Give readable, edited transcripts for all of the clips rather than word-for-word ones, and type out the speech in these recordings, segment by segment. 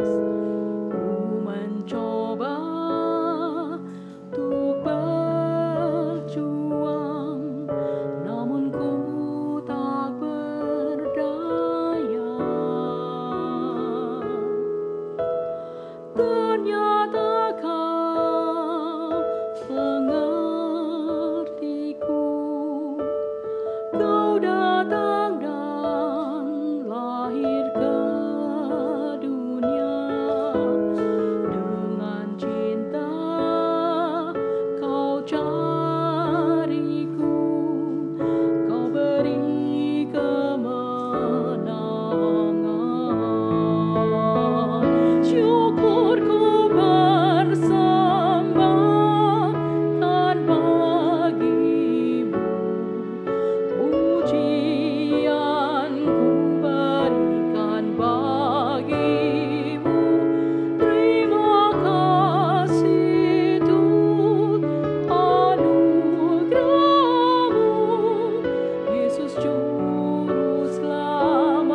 Ku mencoba untuk berjuang, namun ku tak berdaya. Ternyata kau mengertiku. Kau datang dan lahir ke dunia dengan cinta. Kau cariku, kau beri kemenangan. Syukurku bersembahkan bagimu. Pujianku berikan bagimu. Terima kasih Tuhan anugerahmu, Yesus Juru Selamatku.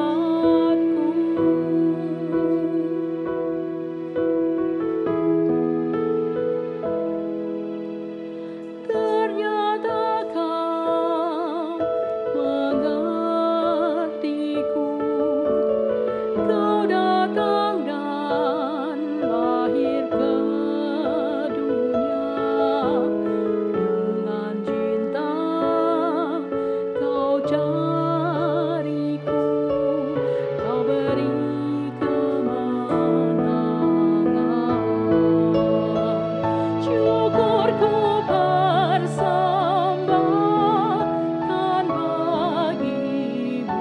Ternyata kau mengertiku. Kau datang dan lahir ke dunia dengan cinta. Kau cariku, kau beri kemenangan. Syukurku bersembahkan bagimu.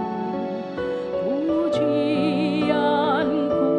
Pujianku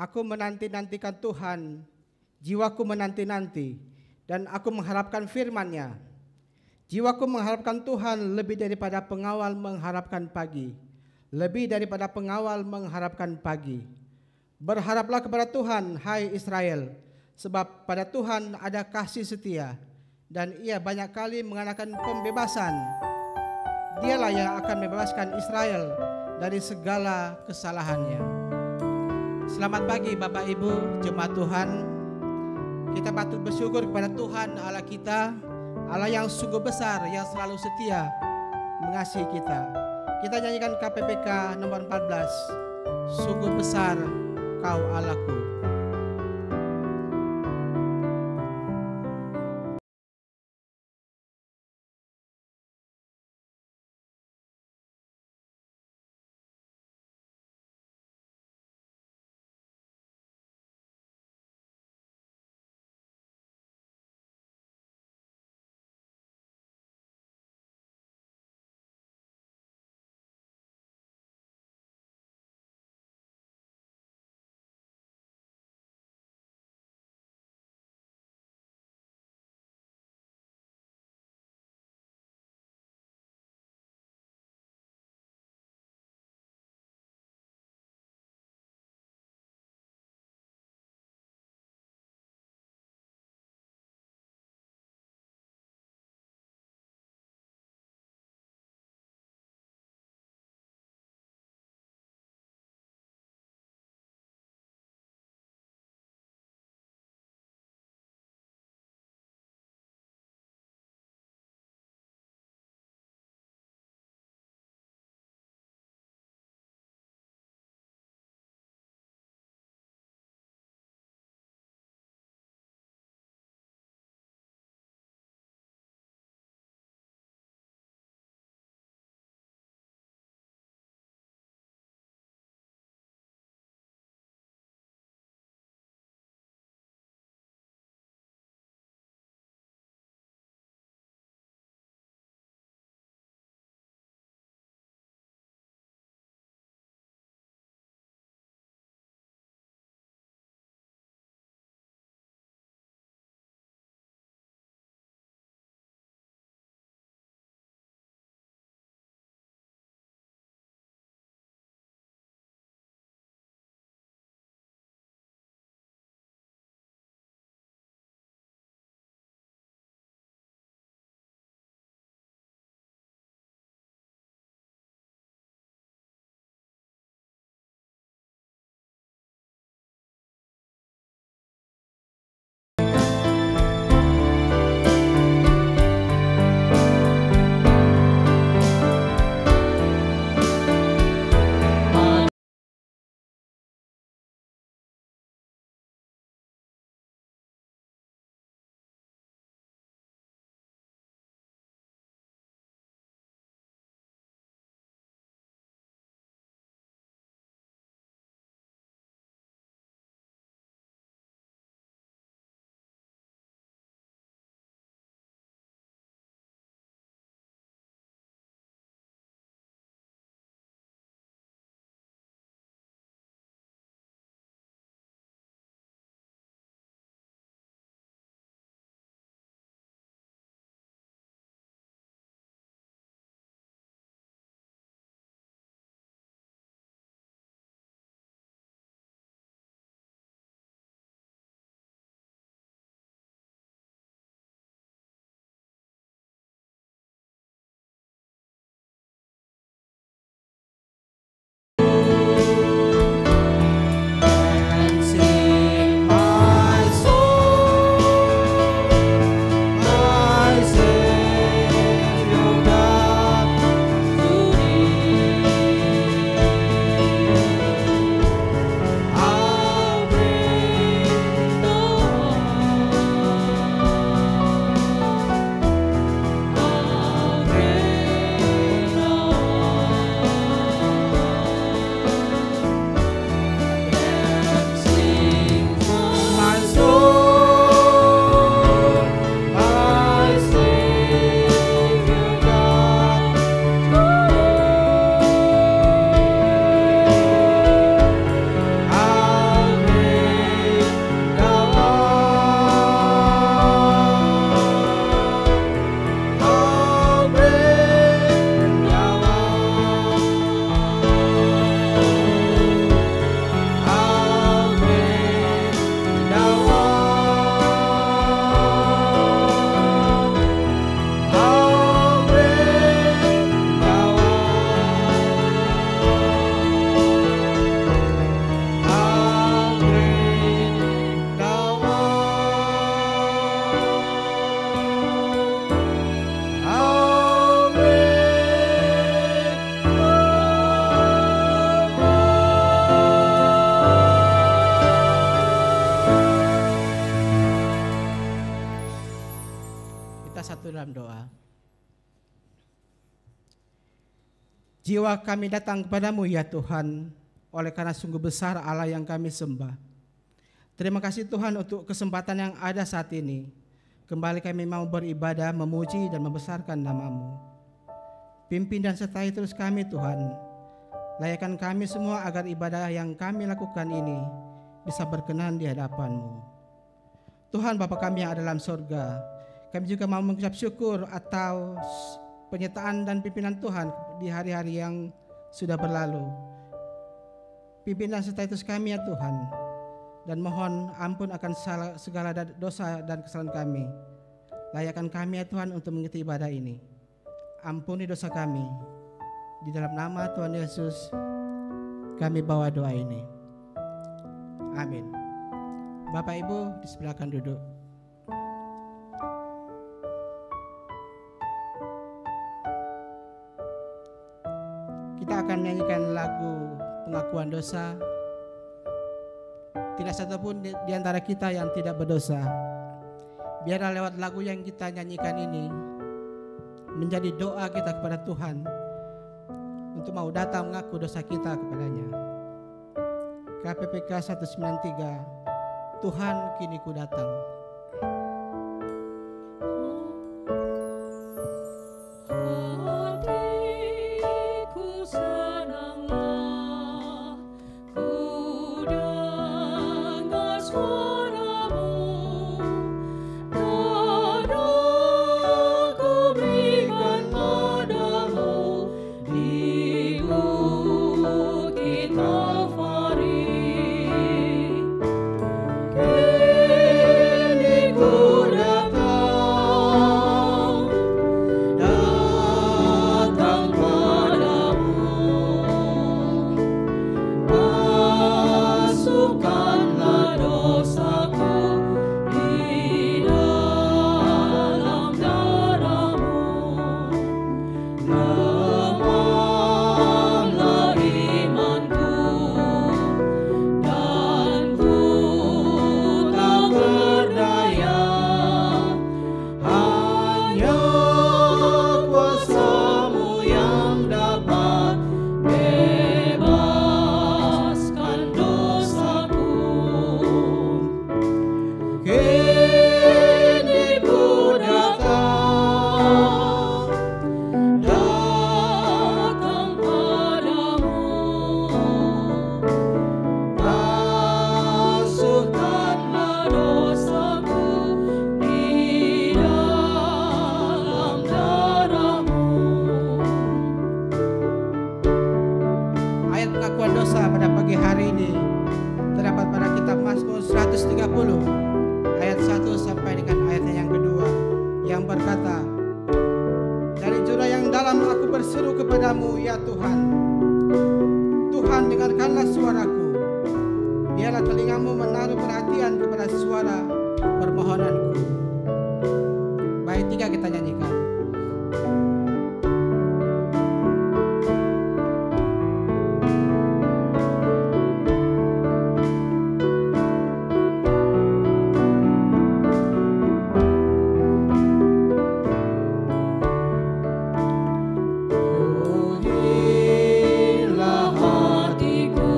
Aku menanti-nantikan Tuhan, jiwaku menanti-nanti, dan aku mengharapkan firman-Nya. Jiwaku mengharapkan Tuhan lebih daripada pengawal mengharapkan pagi, lebih daripada pengawal mengharapkan pagi. Berharaplah kepada Tuhan, hai Israel, sebab pada Tuhan ada kasih setia, dan Ia banyak kali mengadakan pembebasan. Dialah yang akan membebaskan Israel dari segala kesalahannya. Selamat pagi Bapak Ibu, jemaat Tuhan. Kita patut bersyukur kepada Tuhan Allah kita, Allah yang sungguh besar, yang selalu setia mengasihi kita. Kita nyanyikan KPPK nomor 14, sungguh besar Kau Allahku. Kita satu dalam doa. Jiwa kami datang kepadamu ya Tuhan, oleh karena sungguh besar Allah yang kami sembah. Terima kasih Tuhan untuk kesempatan yang ada saat ini. Kembali kami mau beribadah, memuji dan membesarkan nama-Mu. Pimpin dan sertai terus kami Tuhan. Layakkan kami semua agar ibadah yang kami lakukan ini bisa berkenan di hadapan-Mu. Tuhan Bapa kami yang ada dalam surga, kami juga mau mengucap syukur atas penyertaan dan pimpinan Tuhan di hari-hari yang sudah berlalu. Pimpin dan sertai terus kami ya Tuhan, dan mohon ampun akan segala dosa dan kesalahan kami. Layakkan kami ya Tuhan untuk mengikuti ibadah ini. Ampuni dosa kami. Di dalam nama Tuhan Yesus kami bawa doa ini. Amin. Bapak Ibu dipersilakan duduk. Kita akan menyanyikan lagu pengakuan dosa. Tidak satupun di antara kita yang tidak berdosa. Biarlah lewat lagu yang kita nyanyikan ini menjadi doa kita kepada Tuhan untuk mau datang mengaku dosa kita kepadanya. KPPK 193, Tuhan kini ku datang. Hatiku senanglah, ku dengar suara-Mu, dan aku berikan padamu di Bukit Kalvari. Kini ku datang, datang padamu. Masukkanlah dosaku di dalam darah-Mu. Lemahlah imanku, dan ku tak berdaya. Hanya kuasa-Mu yang dapat bebaskan dosaku. Kini ku datang, datang padamu. Masukkanlah dosaku di dalam darah-Mu. Ayat pengakuan dosa pada pagi hari ini terdapat pada kitab Mazmur 130 ayat 1 sampai dengan ayatnya yang kedua, yang berkata, dari jurang yang dalam aku berseru kepadamu ya Tuhan. Tuhan, dengarkanlah suaraku. Biarlah telingamu menaruh perhatian kepada suara permohonanku. Bait 3 kita nyanyikan. Penuhilah hatiku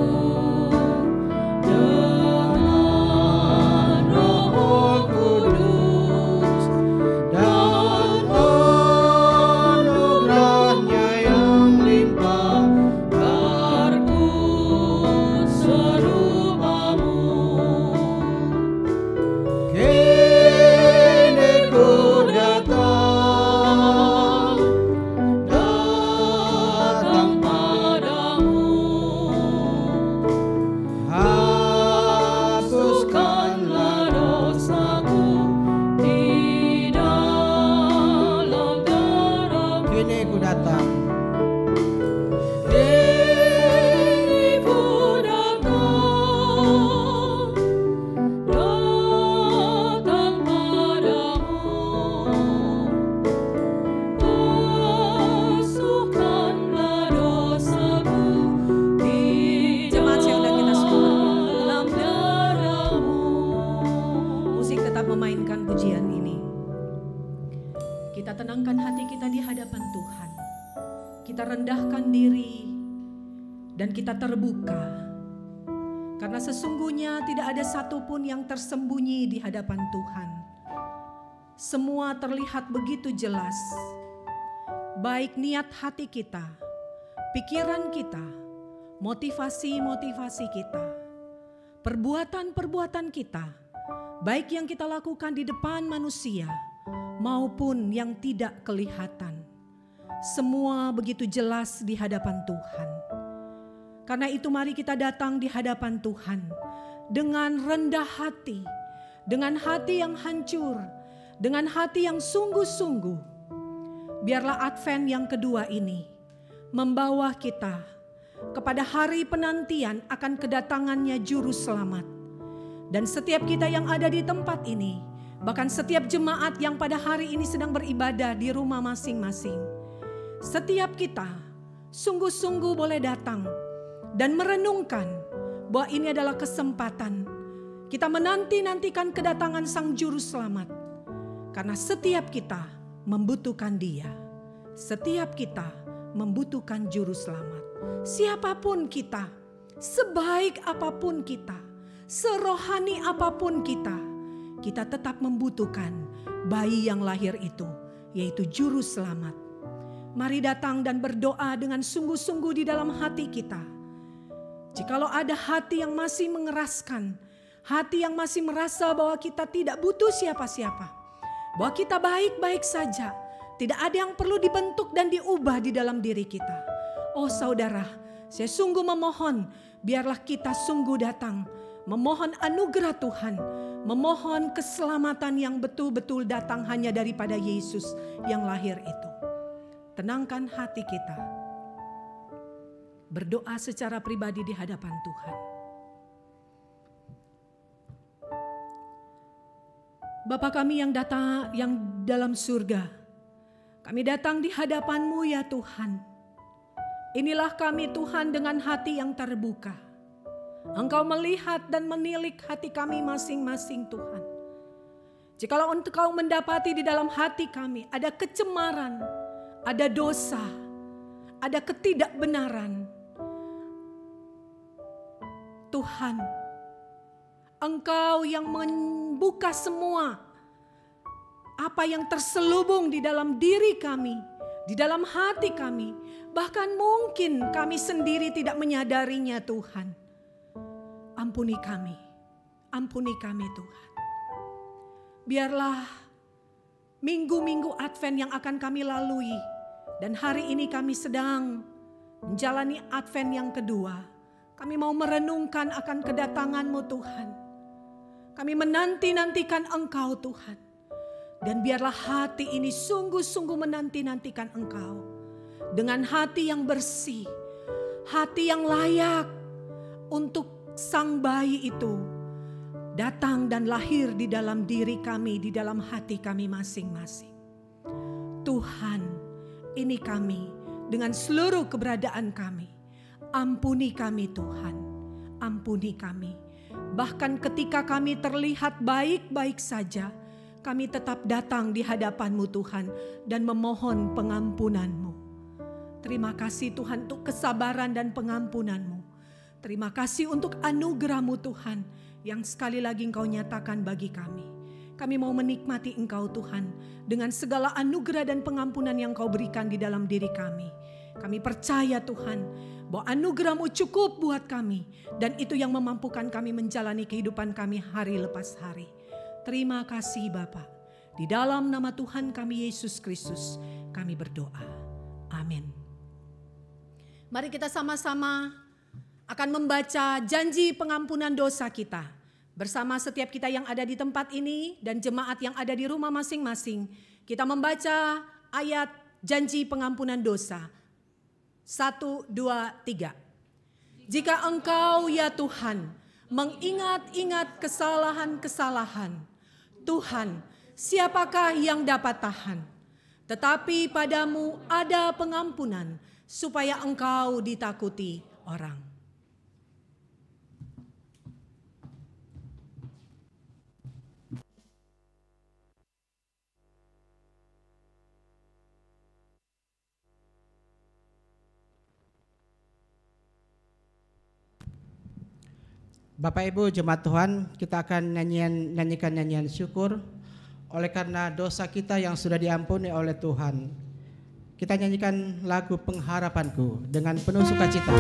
dengan Roh Kudus, dan anugerah-Nya yang limpah, agar ku serupa-Mu. Kini ku datang, datang padamu. Hapuskanlah dosaku di dalam darah-Mu. Kini ku datang. Kini ku datang, datang padamu. Masukkanlah dosaku di Jemaat yang sudah kita semua, dalam darah-Mu. musik tetap memainkan pujian ini. Kita tenangkan hati kita di hadapan Tuhan. Kita rendahkan diri dan kita terbuka. Karena sesungguhnya tidak ada satupun yang tersembunyi di hadapan Tuhan. Semua terlihat begitu jelas. Baik niat hati kita, pikiran kita, motivasi-motivasi kita, perbuatan-perbuatan kita, baik yang kita lakukan di depan manusia maupun yang tidak kelihatan. Semua begitu jelas di hadapan Tuhan. Karena itu mari kita datang di hadapan Tuhan dengan rendah hati, dengan hati yang hancur, dengan hati yang sungguh-sungguh. Biarlah Advent yang kedua ini membawa kita kepada hari penantian akan kedatangannya Juru Selamat. Dan setiap kita yang ada di tempat ini, bahkan setiap jemaat yang pada hari ini sedang beribadah di rumah masing-masing, setiap kita sungguh-sungguh boleh datang dan merenungkan bahwa ini adalah kesempatan kita menanti-nantikan kedatangan Sang Juru Selamat. Karena setiap kita membutuhkan Dia. Setiap kita membutuhkan Juru Selamat. Siapapun kita, sebaik apapun kita, serohani apapun kita tetap membutuhkan bayi yang lahir itu, yaitu Juru Selamat. Mari datang dan berdoa dengan sungguh-sungguh di dalam hati kita. Jikalau ada hati yang masih mengeraskan, hati yang masih merasa bahwa kita tidak butuh siapa-siapa, bahwa kita baik-baik saja, tidak ada yang perlu dibentuk dan diubah di dalam diri kita. Oh saudara, saya sungguh memohon, biarlah kita sungguh datang, memohon anugerah Tuhan, memohon keselamatan yang betul-betul datang hanya daripada Yesus yang lahir itu. Tenangkan hati kita. Berdoa secara pribadi di hadapan Tuhan. Bapa kami yang dalam surga, kami datang di hadapan-Mu ya Tuhan. Inilah kami Tuhan dengan hati yang terbuka. Engkau melihat dan menilik hati kami masing-masing Tuhan. Jikalau Engkau mendapati di dalam hati kami ada kecemaran, ada dosa, ada ketidakbenaran, Tuhan, Engkau yang membuka semua apa yang terselubung di dalam diri kami, di dalam hati kami. Bahkan mungkin kami sendiri tidak menyadarinya Tuhan. Ampuni kami Tuhan. Biarlah minggu-minggu Advent yang akan kami lalui, dan hari ini kami sedang menjalani Advent yang kedua. Kami mau merenungkan akan kedatangan-Mu Tuhan. Kami menanti-nantikan Engkau Tuhan. Dan biarlah hati ini sungguh-sungguh menanti-nantikan Engkau. Dengan hati yang bersih, hati yang layak untuk Sang bayi itu datang dan lahir di dalam diri kami, di dalam hati kami masing-masing. Tuhan, ini kami dengan seluruh keberadaan kami. Ampuni kami Tuhan, ampuni kami. Bahkan ketika kami terlihat baik-baik saja, kami tetap datang di hadapan-Mu Tuhan dan memohon pengampunan-Mu. Terima kasih Tuhan untuk kesabaran dan pengampunan-Mu. Terima kasih untuk anugerah-Mu Tuhan yang sekali lagi Engkau nyatakan bagi kami. Kami mau menikmati Engkau Tuhan dengan segala anugerah dan pengampunan yang Kau berikan di dalam diri kami. Kami percaya Tuhan bahwa anugerah-Mu cukup buat kami. Dan itu yang memampukan kami menjalani kehidupan kami hari lepas hari. Terima kasih Bapa. Di dalam nama Tuhan kami Yesus Kristus kami berdoa. Amin. Mari kita sama-sama akan membaca janji pengampunan dosa kita. Bersama setiap kita yang ada di tempat ini dan jemaat yang ada di rumah masing-masing. Kita membaca ayat janji pengampunan dosa. 1, 2, 3. Jika Engkau ya Tuhan mengingat-ingat kesalahan-kesalahan, Tuhan, siapakah yang dapat tahan? Tetapi padamu ada pengampunan supaya Engkau ditakuti orang. Bapak Ibu jemaat Tuhan, kita akan nyanyikan nyanyian syukur oleh karena dosa kita yang sudah diampuni oleh Tuhan. Kita nyanyikan lagu Pengharapanku dengan penuh sukacita.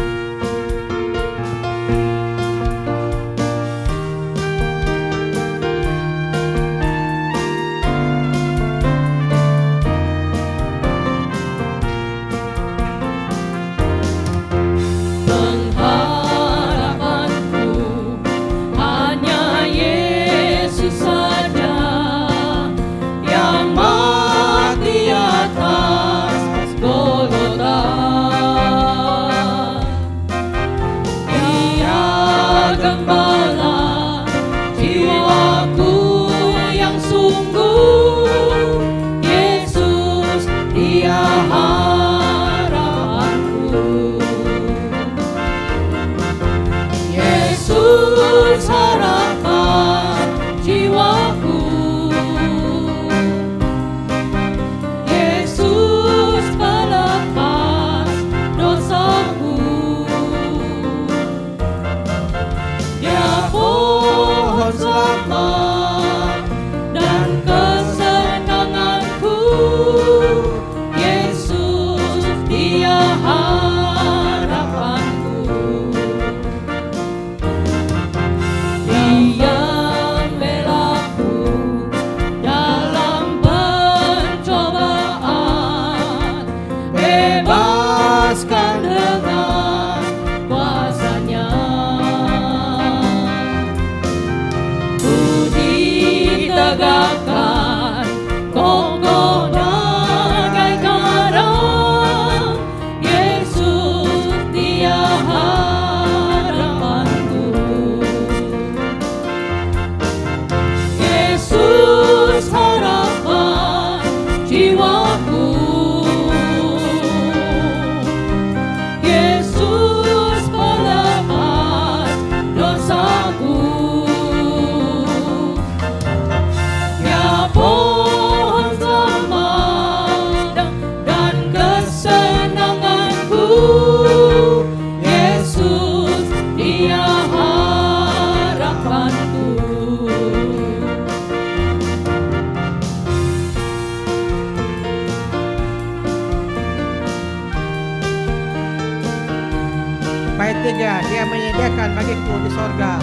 Dia menyediakan bagiku di sorga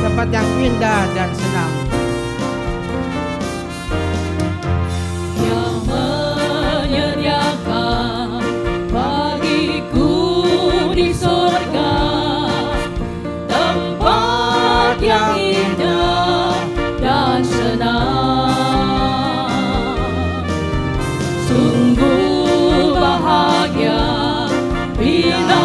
tempat yang indah dan senang. Dia menyediakan bagiku di sorga tempat yang indah dan senang. Sungguh bahagia bila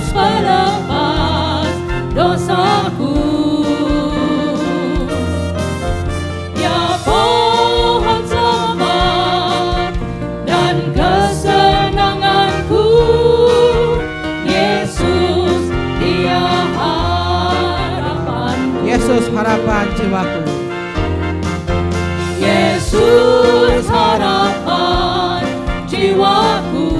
pelepas dosaku. Ya pohon selamat dan kesenanganku, Yesus dia harapanku. Yesus harapan jiwaku. Yesus harapan jiwaku.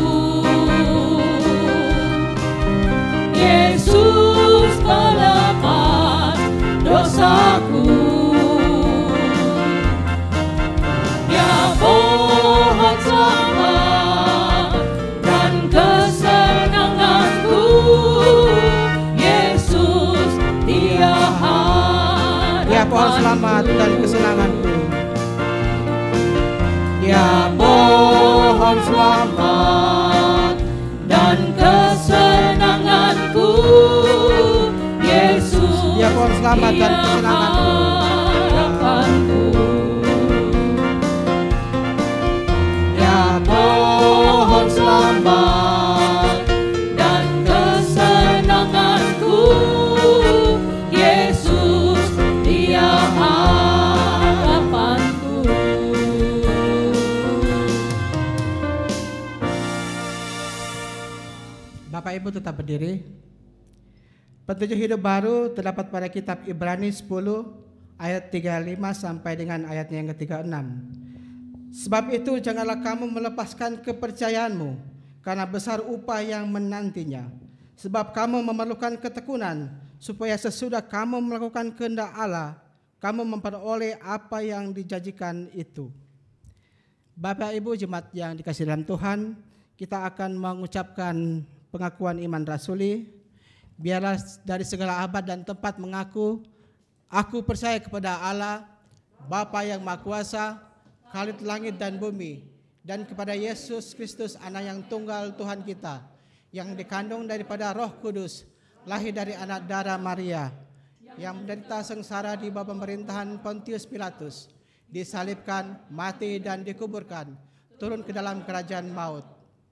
Yesus pelepas dosaku. Ya pohon selamat dan kesenanganku, Yesus dia harapanku. Ya pohon selamat dan kesenanganku. Ya pohon selamat dan kesenanganku, Yesus Ya pohon selamat dan kesenanganku. harapanku. Ya pohon selamat dan kesenanganku, Yesus dia harapanku. Bapak Ibu tetap berdiri. Petunjuk hidup baru terdapat pada kitab Ibrani 10 ayat 35 sampai dengan ayatnya yang ke-36. Sebab itu janganlah kamu melepaskan kepercayaanmu, karena besar upah yang menantinya. Sebab kamu memerlukan ketekunan, supaya sesudah kamu melakukan kehendak Allah, kamu memperoleh apa yang dijanjikan itu. Bapak Ibu jemaat yang dikasihi dalam Tuhan, kita akan mengucapkan pengakuan iman rasuli. Biarlah dari segala abad dan tempat mengaku, aku percaya kepada Allah, Bapa yang Maha Kuasa, Khalid langit dan bumi, dan kepada Yesus Kristus, Anak yang tunggal Tuhan kita, yang dikandung daripada Roh Kudus, lahir dari anak darah Maria, yang menderita sengsara di bawah pemerintahan Pontius Pilatus, disalibkan, mati dan dikuburkan, turun ke dalam kerajaan maut.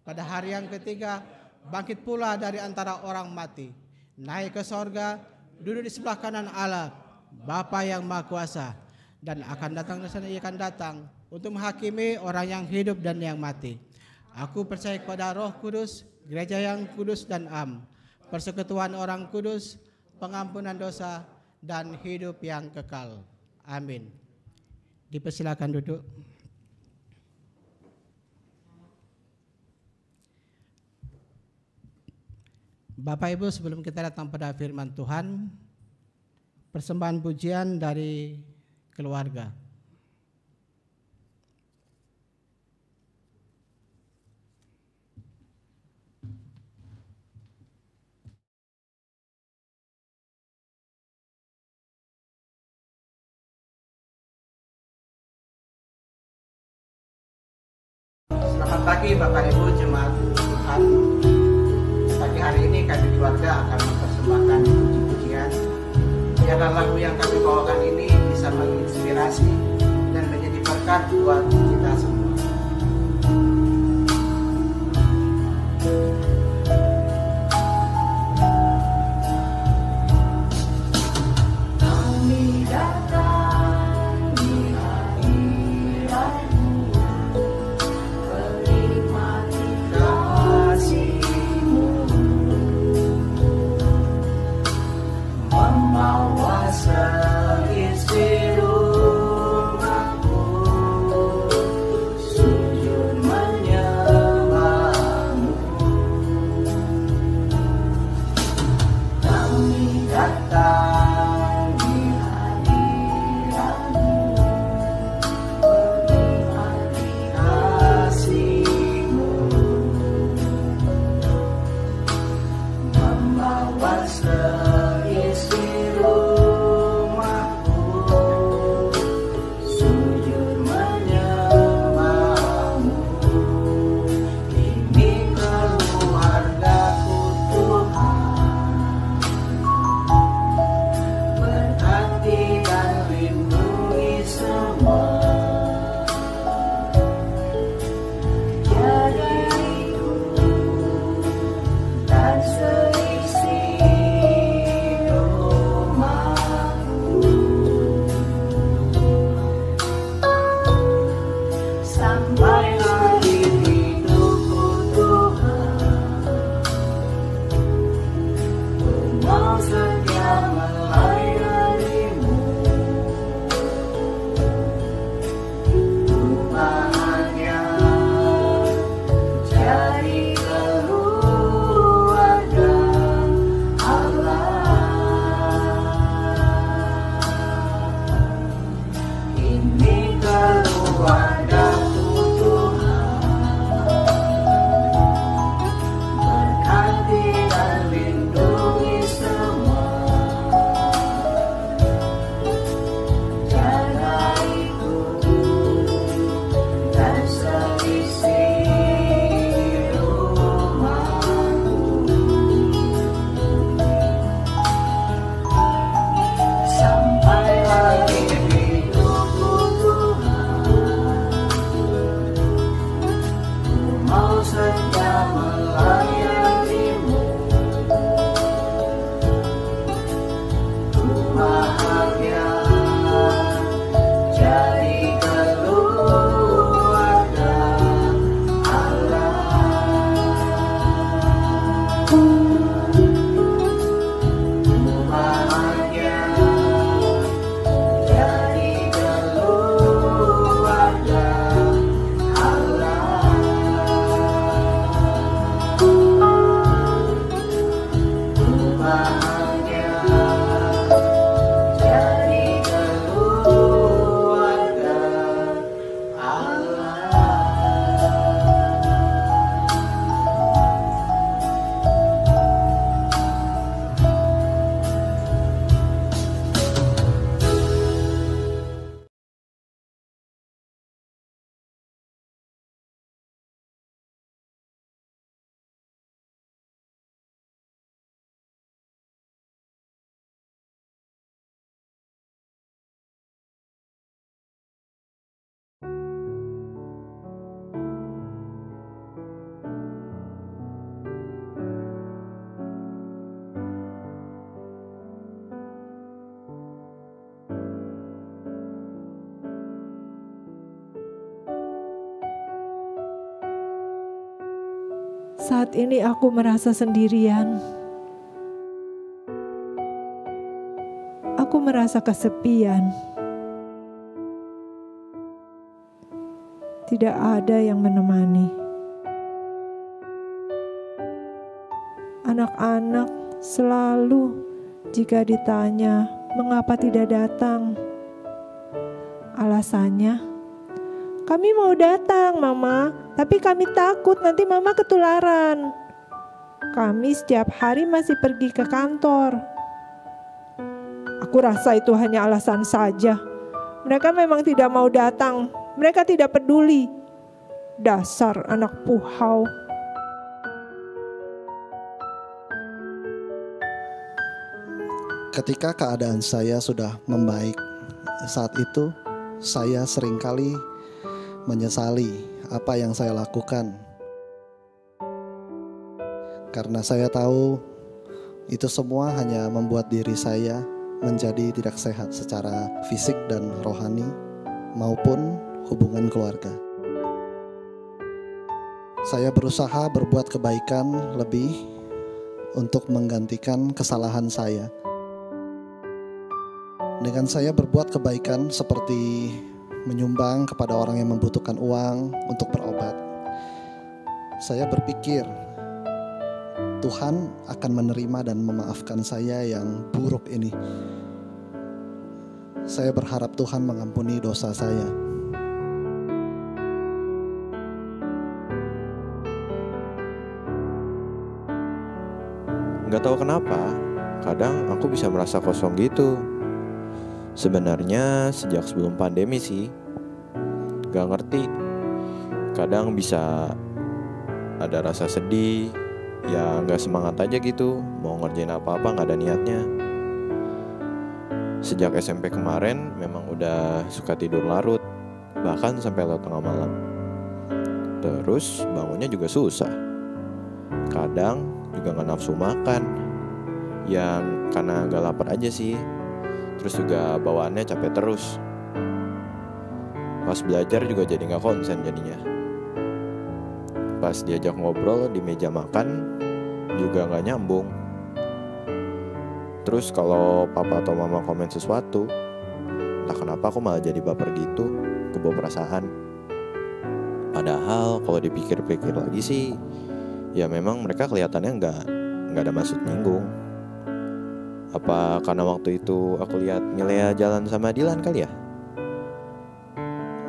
Pada hari yang ketiga, bangkit pula dari antara orang mati, naik ke sorga, duduk di sebelah kanan Allah, Bapa yang Maha Kuasa, dan akan datang untuk menghakimi orang yang hidup dan yang mati. Aku percaya kepada Roh Kudus, gereja yang kudus dan am, persekutuan orang kudus, pengampunan dosa, dan hidup yang kekal. Amin. Dipersilakan duduk. Bapak Ibu, sebelum kita datang pada firman Tuhan, persembahan pujian dari keluarga. Selamat pagi Bapak Ibu jemaat Tuhan. Pagi hari ini kami keluarga akan mempersembahkan puji-pujian. Biarlah lagu yang kami bawakan ini bisa menginspirasi dan menjadi berkat buat kita semua. Seisi rumahku Saat ini aku merasa sendirian. Aku merasa kesepian. Tidak ada yang menemani. Anak-anak selalu jika ditanya mengapa tidak datang, alasannya, kami mau datang Mama, tapi kami takut nanti Mama ketularan. Kami setiap hari masih pergi ke kantor. Aku rasa itu hanya alasan saja. Mereka memang tidak mau datang. Mereka tidak peduli. Dasar anak puhau. Ketika keadaan saya sudah membaik, saat itu saya seringkali menyesali apa yang saya lakukan. Karena saya tahu itu semua hanya membuat diri saya menjadi tidak sehat secara fisik dan rohani maupun hubungan keluarga. Saya berusaha berbuat kebaikan lebih untuk menggantikan kesalahan saya. Dengan saya berbuat kebaikan seperti menyumbang kepada orang yang membutuhkan uang untuk berobat, saya berpikir Tuhan akan menerima dan memaafkan saya yang buruk ini. Saya berharap Tuhan mengampuni dosa saya. Nggak tahu kenapa, kadang aku bisa merasa kosong gitu. Sebenarnya sejak sebelum pandemi sih. Gak ngerti. Kadang bisa ada rasa sedih, ya gak semangat aja gitu. Mau ngerjain apa-apa gak ada niatnya. Sejak SMP kemarin memang udah suka tidur larut, bahkan sampai larut tengah malam. Terus bangunnya juga susah. Kadang juga gak nafsu makan, yang karena gak lapar aja sih. Terus juga bawaannya capek terus. Pas belajar juga jadi gak konsen jadinya. Pas diajak ngobrol di meja makan juga gak nyambung. Terus kalau papa atau mama komen sesuatu, entah kenapa aku malah jadi baper gitu, kebawa perasaan. Padahal kalau dipikir-pikir lagi sih, ya memang mereka kelihatannya gak ada maksud nyinggung. Apa karena waktu itu aku lihat Milea jalan sama Dilan kali ya?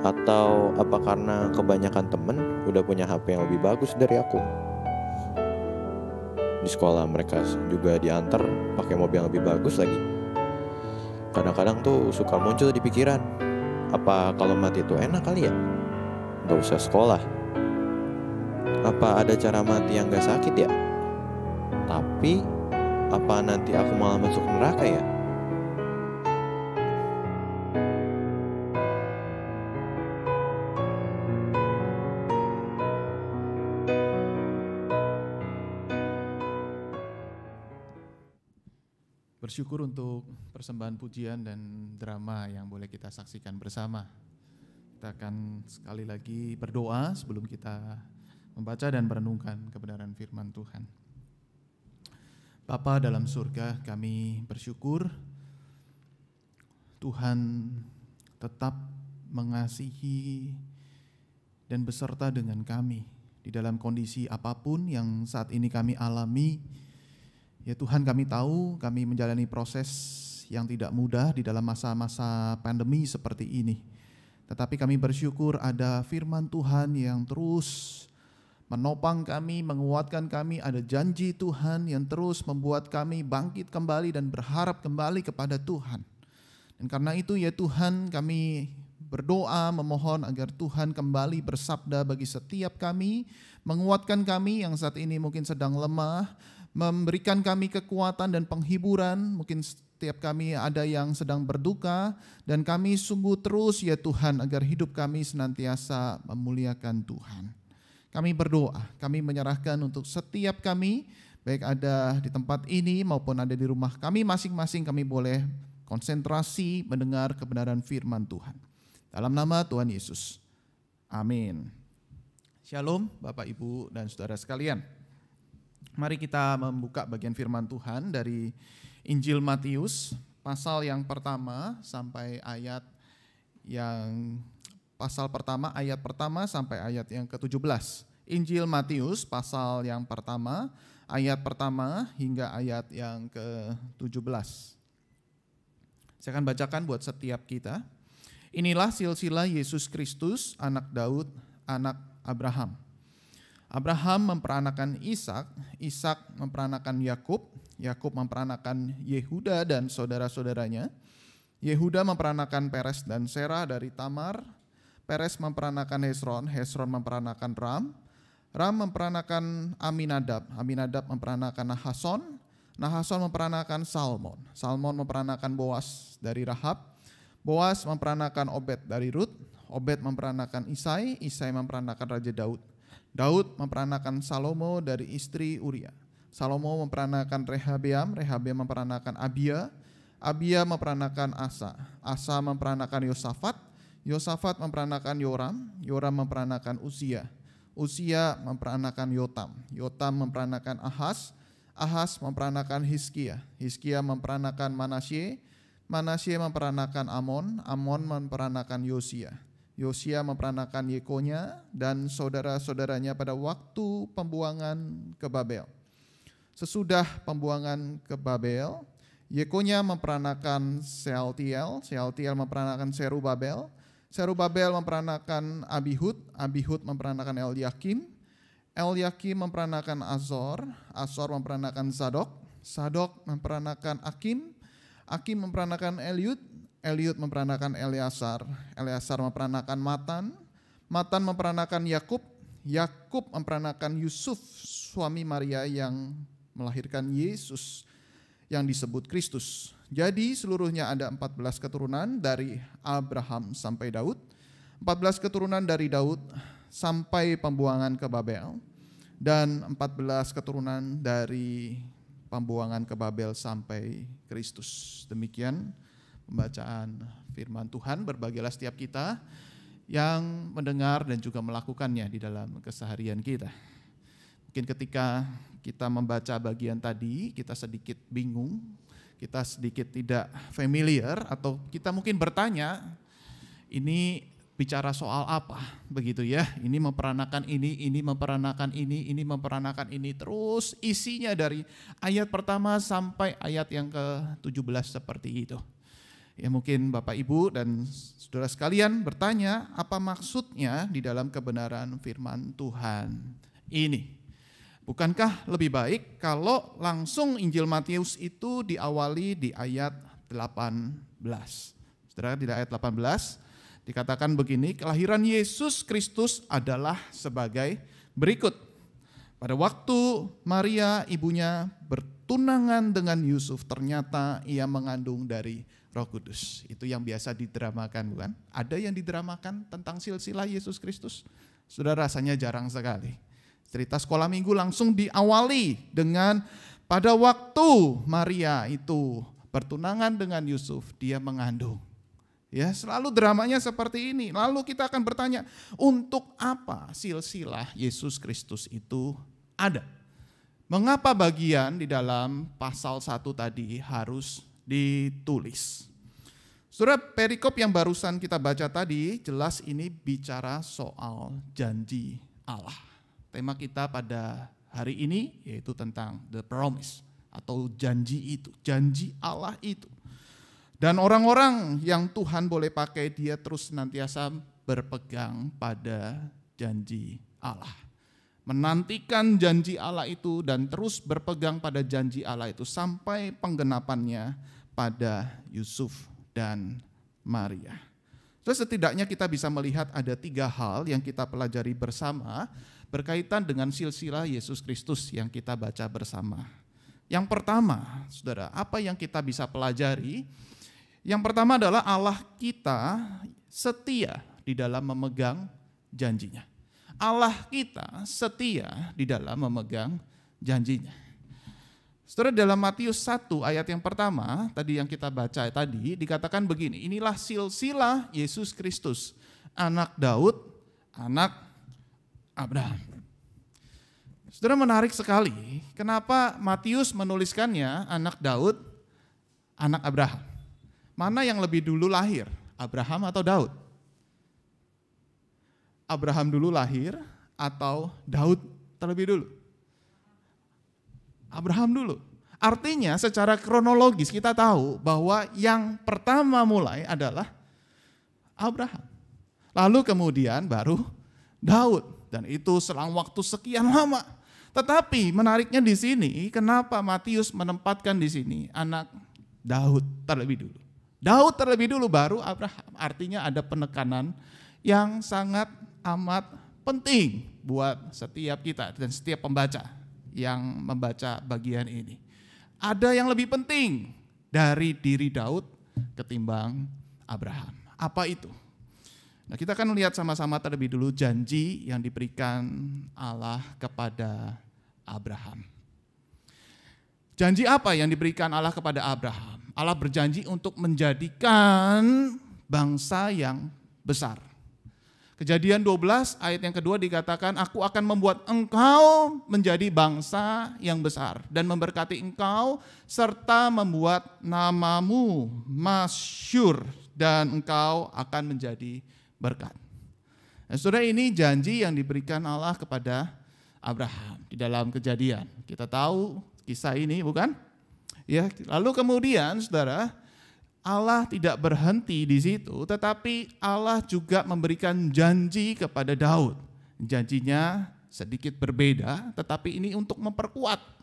Atau apa karena kebanyakan temen udah punya HP yang lebih bagus dari aku? Di sekolah mereka juga diantar pakai mobil yang lebih bagus lagi. Kadang-kadang tuh suka muncul di pikiran, apa kalau mati itu enak kali ya? Gak usah sekolah. Apa ada cara mati yang gak sakit ya? Tapi apa nanti aku malah masuk neraka ya? Bersyukur untuk persembahan pujian dan drama yang boleh kita saksikan bersama. Kita akan sekali lagi berdoa sebelum kita membaca dan merenungkan kebenaran firman Tuhan. Bapa dalam surga, kami bersyukur Tuhan tetap mengasihi dan beserta dengan kami di dalam kondisi apapun yang saat ini kami alami. Ya Tuhan, kami tahu kami menjalani proses yang tidak mudah di dalam masa-masa pandemi seperti ini. Tetapi kami bersyukur ada firman Tuhan yang terus menopang kami, menguatkan kami, ada janji Tuhan yang terus membuat kami bangkit kembali dan berharap kembali kepada Tuhan. Dan karena itu ya Tuhan, kami berdoa memohon agar Tuhan kembali bersabda bagi setiap kami, menguatkan kami yang saat ini mungkin sedang lemah, memberikan kami kekuatan dan penghiburan, mungkin setiap kami ada yang sedang berduka, dan kami sungguh terus ya Tuhan agar hidup kami senantiasa memuliakan Tuhan. Kami berdoa, kami menyerahkan untuk setiap kami, baik ada di tempat ini maupun ada di rumah kami masing-masing, kami boleh konsentrasi mendengar kebenaran firman Tuhan. Dalam nama Tuhan Yesus. Amin. Shalom Bapak, Ibu, dan saudara sekalian. Mari kita membuka bagian firman Tuhan dari Injil Matius pasal yang pertama sampai ayat yang ayat pertama sampai ayat yang ke-17. Injil Matius pasal yang pertama, ayat pertama hingga ayat yang ke-17. Saya akan bacakan buat setiap kita. Inilah silsilah Yesus Kristus, anak Daud, anak Abraham. Abraham memperanakan Ishak, Ishak memperanakan Yakub, Yakub memperanakan Yehuda dan saudara-saudaranya. Yehuda memperanakan Peres dan Serah dari Tamar. Peres memperanakan Hesron, Hesron memperanakan Ram. Ram memperanakan Aminadab, Aminadab memperanakan Nahason. Nahason memperanakan Salmon, Salmon memperanakan Boas dari Rahab. Boas memperanakan Obed dari Rut. Obed memperanakan Isai, Isai memperanakan Raja Daud. Daud memperanakan Salomo dari istri Uria. Salomo memperanakan Rehabeam, Rehabeam memperanakan Abia. Abia memperanakan Asa, Asa memperanakan Yosafat. Yosafat memperanakan Yoram, Yoram memperanakan Uzia. Uzia memperanakan Yotam, Yotam memperanakan Ahaz. Ahaz memperanakan Hizkia, Hizkia memperanakan Manasye. Manasye memperanakan Amon, Amon memperanakan Yosia. Yosia memperanakan Yekonya dan saudara-saudaranya pada waktu pembuangan ke Babel. Sesudah pembuangan ke Babel, Yekonya memperanakan Sealtiel, Sealtiel memperanakan Serubabel, Serubabel memperanakan Abihud, Abihud memperanakan Elyakim, Elyakim memperanakan Azor, Azor memperanakan Zadok, Zadok memperanakan Akim, Akim memperanakan Eliud, Eliud memperanakan Eleasar, Eleasar memperanakan Matan, Matan memperanakan Yakub, Yakub memperanakan Yusuf, suami Maria yang melahirkan Yesus yang disebut Kristus. Jadi seluruhnya ada 14 keturunan dari Abraham sampai Daud, 14 keturunan dari Daud sampai pembuangan ke Babel, dan 14 keturunan dari pembuangan ke Babel sampai Kristus. Demikian pembacaan firman Tuhan. Berbahagialah setiap kita yang mendengar dan juga melakukannya di dalam keseharian kita. Mungkin ketika kita membaca bagian tadi, kita sedikit bingung, kita sedikit tidak familiar, atau kita mungkin bertanya, ini bicara soal apa, begitu ya? Ini memperanakan ini memperanakan ini memperanakan ini, terus isinya dari ayat pertama sampai ayat yang ke-17 seperti itu. Ya mungkin Bapak Ibu dan saudara sekalian bertanya, apa maksudnya di dalam kebenaran firman Tuhan ini? Bukankah lebih baik kalau langsung Injil Matius itu diawali di ayat 18? Saudara, di ayat 18 dikatakan begini, kelahiran Yesus Kristus adalah sebagai berikut. Pada waktu Maria ibunya bertunangan dengan Yusuf, ternyata ia mengandung dari Roh Kudus. Itu yang biasa didramakan, bukan? Ada yang didramakan tentang silsilah Yesus Kristus? Saudara, rasanya jarang sekali. Cerita sekolah minggu langsung diawali dengan pada waktu Maria itu bertunangan dengan Yusuf, dia mengandung. Ya, selalu dramanya seperti ini. Lalu kita akan bertanya, untuk apa silsilah Yesus Kristus itu ada? Mengapa bagian di dalam pasal 1 tadi harus ditulis? Saudara, perikop yang barusan kita baca tadi jelas ini bicara soal janji Allah. Tema kita pada hari ini yaitu tentang the promise atau janji itu, janji Allah itu. Dan orang-orang yang Tuhan boleh pakai, dia terus senantiasa berpegang pada janji Allah. Menantikan janji Allah itu dan terus berpegang pada janji Allah itu sampai penggenapannya pada Yusuf dan Maria. Terus setidaknya kita bisa melihat ada 3 hal yang kita pelajari bersama berkaitan dengan silsilah Yesus Kristus yang kita baca bersama. Yang pertama, saudara, apa yang kita bisa pelajari? Yang pertama adalah Allah kita setia di dalam memegang janjinya. Allah kita setia di dalam memegang janjinya. Saudara, dalam Matius 1 ayat yang pertama, tadi yang kita baca tadi, dikatakan begini, inilah silsilah Yesus Kristus, anak Daud, anak Abraham. Saudara, menarik sekali kenapa Matius menuliskannya anak Daud, anak Abraham. Mana yang lebih dulu lahir, Abraham atau Daud? Abraham dulu lahir atau Daud terlebih dulu? Abraham dulu. Artinya secara kronologis kita tahu bahwa yang pertama mulai adalah Abraham. Lalu kemudian baru Daud. Dan itu selang waktu sekian lama. Tetapi menariknya di sini, kenapa Matius menempatkan di sini anak Daud terlebih dulu. Daud terlebih dulu baru Abraham. Artinya ada penekanan yang sangat amat penting buat setiap kita dan setiap pembaca yang membaca bagian ini. Ada yang lebih penting dari diri Daud ketimbang Abraham. Apa itu? Nah, kita akan lihat sama-sama terlebih dulu janji yang diberikan Allah kepada Abraham. Janji apa yang diberikan Allah kepada Abraham? Allah berjanji untuk menjadikan bangsa yang besar. Kejadian 12 ayat yang kedua dikatakan, aku akan membuat engkau menjadi bangsa yang besar dan memberkati engkau serta membuat namamu masyhur dan engkau akan menjadi berkat. Nah, saudara, ini janji yang diberikan Allah kepada Abraham di dalam Kejadian. Kita tahu kisah ini, bukan? Ya, lalu kemudian saudara, Allah tidak berhenti di situ, tetapi Allah juga memberikan janji kepada Daud. Janjinya sedikit berbeda, tetapi ini untuk memperkuat.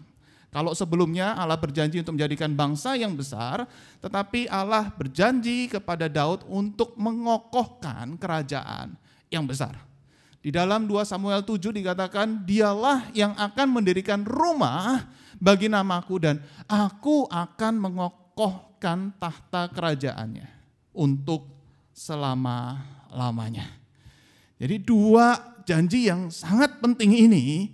Kalau sebelumnya Allah berjanji untuk menjadikan bangsa yang besar, tetapi Allah berjanji kepada Daud untuk mengokohkan kerajaan yang besar. Di dalam 2 Samuel 7 dikatakan, dialah yang akan mendirikan rumah bagi namaku dan aku akan mengokohkan tahta kerajaannya untuk selama-lamanya. Jadi 2 janji yang sangat penting ini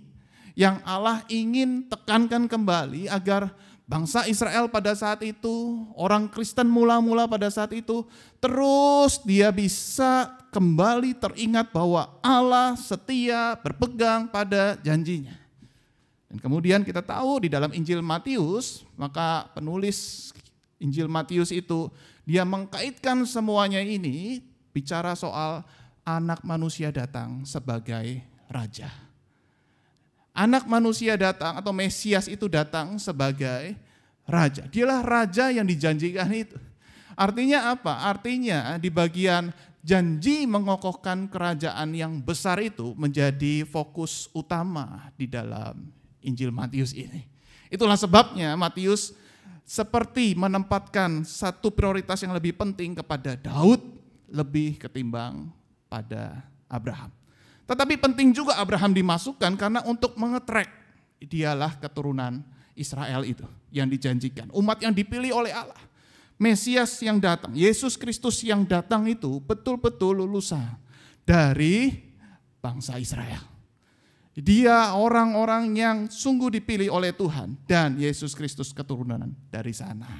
yang Allah ingin tekankan kembali agar bangsa Israel pada saat itu, orang Kristen mula-mula pada saat itu, terus dia bisa kembali teringat bahwa Allah setia berpegang pada janjinya. Dan kemudian kita tahu di dalam Injil Matius, maka penulis Injil Matius itu dia mengkaitkan semuanya ini bicara soal anak manusia datang sebagai raja. Anak manusia datang atau Mesias itu datang sebagai raja. Dialah raja yang dijanjikan itu. Artinya apa? Artinya di bagian janji mengokohkan kerajaan yang besar itu menjadi fokus utama di dalam Injil Matius ini. Itulah sebabnya Matius seperti menempatkan satu prioritas yang lebih penting kepada Daud lebih ketimbang pada Abraham. Tetapi penting juga Abraham dimasukkan karena untuk mengetrack dialah keturunan Israel itu yang dijanjikan. Umat yang dipilih oleh Allah. Mesias yang datang, Yesus Kristus yang datang itu betul-betul lulusan dari bangsa Israel. Dia orang-orang yang sungguh dipilih oleh Tuhan dan Yesus Kristus keturunan dari sana.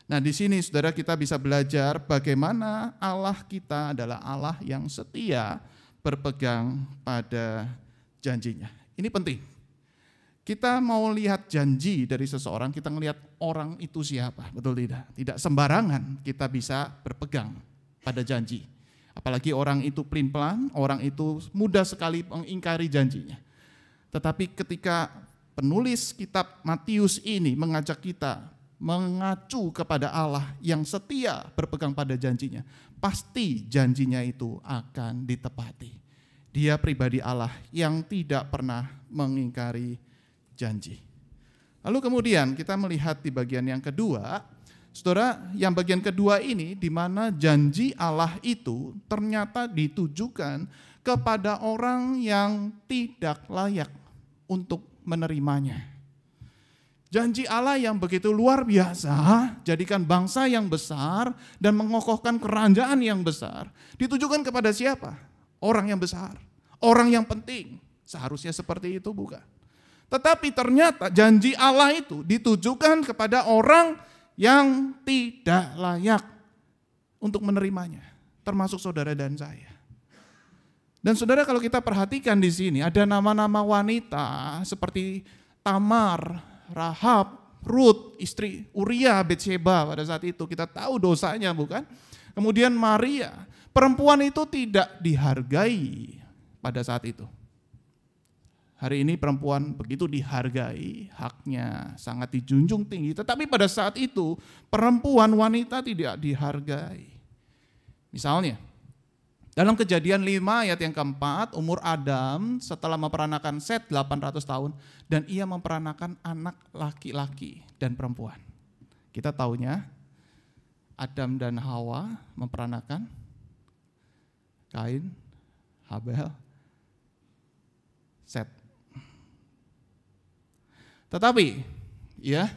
Nah, di sini saudara kita bisa belajar bagaimana Allah kita adalah Allah yang setia berpegang pada janjinya. Ini penting. Kita mau lihat janji dari seseorang, kita ngelihat orang itu siapa, betul tidak? Tidak sembarangan kita bisa berpegang pada janji. Apalagi orang itu pelin-pelan, orang itu mudah sekali mengingkari janjinya. Tetapi ketika penulis kitab Matius ini mengajak kita mengacu kepada Allah yang setia berpegang pada janjinya, pasti janjinya itu akan ditepati. Dia pribadi Allah yang tidak pernah mengingkari janji. Lalu kemudian kita melihat di bagian yang kedua, saudara, yang bagian kedua ini di mana janji Allah itu ternyata ditujukan kepada orang yang tidak layak untuk menerimanya. Janji Allah yang begitu luar biasa, jadikan bangsa yang besar dan mengokohkan kerajaan yang besar, ditujukan kepada siapa? Orang yang besar, orang yang penting. Seharusnya seperti itu, bukan? Tetapi ternyata janji Allah itu ditujukan kepada orang yang tidak layak untuk menerimanya, termasuk saudara dan saya. Dan saudara, kalau kita perhatikan di sini ada nama-nama wanita seperti Tamar, Rahab, Ruth, istri Uria, Betsheba pada saat itu. Kita tahu dosanya, bukan? Kemudian Maria, perempuan itu tidak dihargai pada saat itu. Hari ini perempuan begitu dihargai, haknya sangat dijunjung tinggi. Tetapi pada saat itu perempuan, wanita tidak dihargai. Misalnya, dalam Kejadian 5 ayat yang keempat, umur Adam setelah memperanakan Set 800 tahun dan ia memperanakan anak laki-laki dan perempuan. Kita taunya Adam dan Hawa memperanakan Kain, Habel, Set. Tetapi ya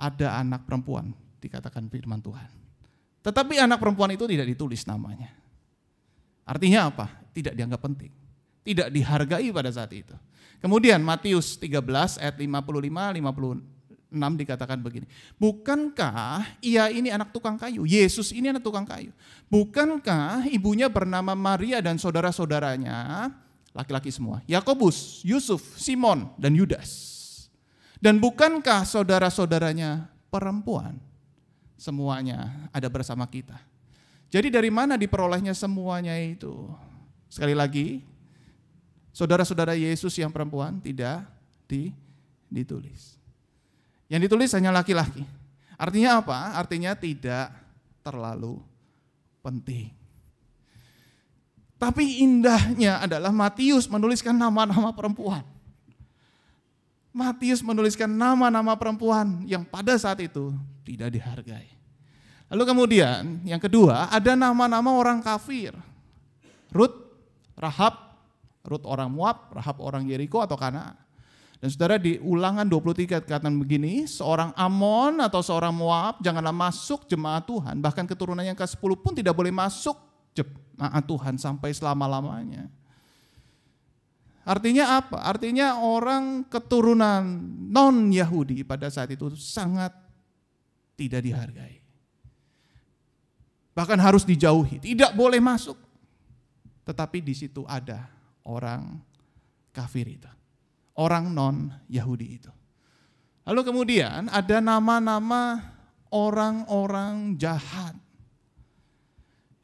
ada anak perempuan, dikatakan firman Tuhan. Tetapi anak perempuan itu tidak ditulis namanya. Artinya apa? Tidak dianggap penting. Tidak dihargai pada saat itu. Kemudian Matius 13 ayat 55-56 dikatakan begini. Bukankah ia ini anak tukang kayu? Yesus ini anak tukang kayu. Bukankah ibunya bernama Maria dan saudara-saudaranya laki-laki semua? Yakobus, Yusuf, Simon, dan Yudas. Dan bukankah saudara-saudaranya perempuan? Semuanya ada bersama kita. Jadi dari mana diperolehnya semuanya itu? Sekali lagi, saudara-saudara Yesus yang perempuan tidak ditulis. Yang ditulis hanya laki-laki. Artinya apa? Artinya tidak terlalu penting. Tapi indahnya adalah Matius menuliskan nama-nama perempuan. Matius menuliskan nama-nama perempuan yang pada saat itu tidak dihargai. Lalu kemudian yang kedua ada nama-nama orang kafir. Ruth, Rahab, Ruth orang Moab, Rahab orang Yeriko atau Kanaan. Dan saudara di Ulangan 23 dikatakan begini, seorang Amon atau seorang Moab janganlah masuk jemaat Tuhan. Bahkan keturunan yang ke-10 pun tidak boleh masuk jemaat Tuhan sampai selama-lamanya. Artinya apa? Artinya orang keturunan non-Yahudi pada saat itu sangat tidak dihargai. Bahkan harus dijauhi, tidak boleh masuk. Tetapi di situ ada orang kafir itu. Orang non-Yahudi itu. Lalu kemudian ada nama-nama orang-orang jahat.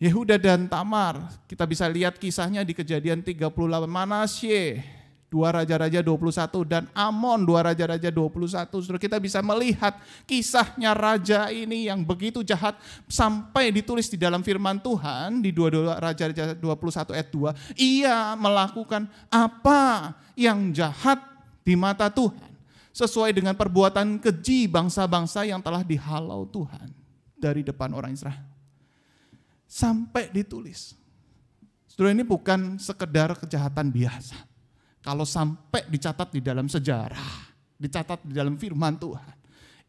Yehuda dan Tamar, kita bisa lihat kisahnya di Kejadian 38. Manasye, 2 Raja-Raja 21, dan Amon 2 Raja-Raja 21. Saudara, kita bisa melihat kisahnya raja ini yang begitu jahat sampai ditulis di dalam firman Tuhan di 2 Raja-Raja 21 ayat 2. Ia melakukan apa yang jahat di mata Tuhan sesuai dengan perbuatan keji bangsa-bangsa yang telah dihalau Tuhan dari depan orang Israel. Sampai ditulis. Saudara, ini bukan sekedar kejahatan biasa. Kalau sampai dicatat di dalam sejarah, dicatat di dalam firman Tuhan,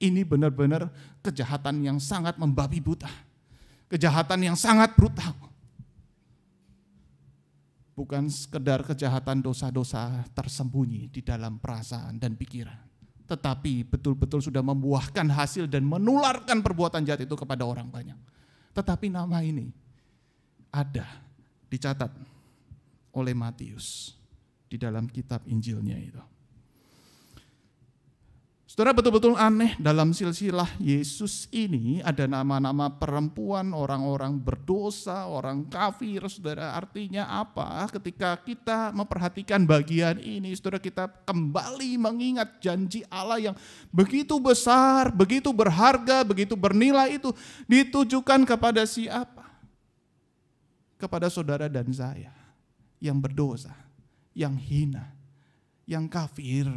ini benar-benar kejahatan yang sangat membabi buta. Kejahatan yang sangat brutal. Bukan sekedar kejahatan dosa-dosa tersembunyi di dalam perasaan dan pikiran. Tetapi betul-betul sudah membuahkan hasil dan menularkan perbuatan jahat itu kepada orang banyak. Tetapi nama ini ada dicatat oleh Matius di dalam kitab Injilnya itu. Saudara, betul-betul aneh dalam silsilah Yesus ini ada nama-nama perempuan, orang-orang berdosa, orang kafir. Saudara, artinya apa? Ketika kita memperhatikan bagian ini, saudara, kita kembali mengingat janji Allah yang begitu besar, begitu berharga, begitu bernilai itu ditujukan kepada siapa? Kepada saudara dan saya yang berdosa, yang hina, yang kafir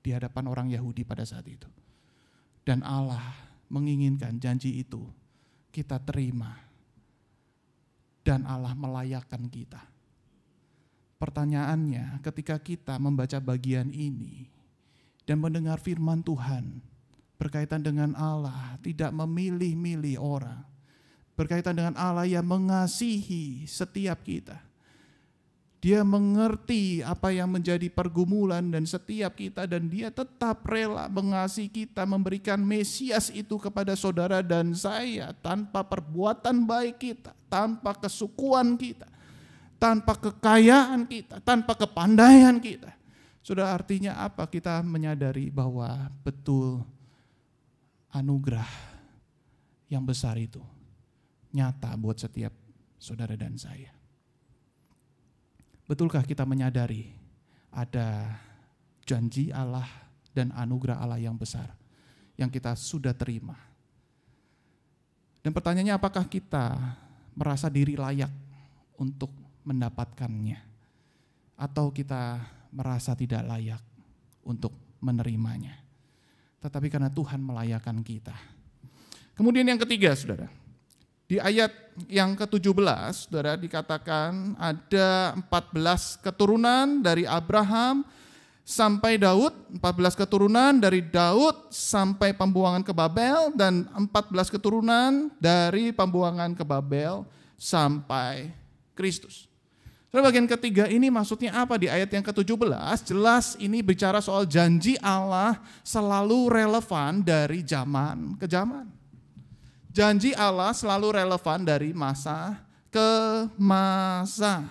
di hadapan orang Yahudi pada saat itu. Dan Allah menginginkan janji itu kita terima. Dan Allah melayakkan kita. Pertanyaannya, ketika kita membaca bagian ini dan mendengar firman Tuhan berkaitan dengan Allah tidak memilih-milih orang, berkaitan dengan Allah yang mengasihi setiap kita. Dia mengerti apa yang menjadi pergumulan dan setiap kita, dan dia tetap rela mengasihi kita, memberikan Mesias itu kepada saudara dan saya tanpa perbuatan baik kita, tanpa kesukuan kita, tanpa kekayaan kita, tanpa kepandaian kita. Sudah artinya apa? Kita menyadari bahwa betul anugerah yang besar itu nyata buat setiap saudara dan saya. Betulkah kita menyadari ada janji Allah dan anugerah Allah yang besar yang kita sudah terima? Dan pertanyaannya, apakah kita merasa diri layak untuk mendapatkannya? Atau kita merasa tidak layak untuk menerimanya? Tetapi karena Tuhan melayakkan kita. Kemudian yang ketiga, saudara. Di ayat yang ke-17, saudara, dikatakan ada 14 keturunan dari Abraham sampai Daud, 14 keturunan dari Daud sampai pembuangan ke Babel, dan 14 keturunan dari pembuangan ke Babel sampai Kristus. Lalu bagian ketiga ini maksudnya apa? Di ayat yang ke-17 jelas ini bicara soal janji Allah selalu relevan dari zaman ke zaman. Janji Allah selalu relevan dari masa ke masa.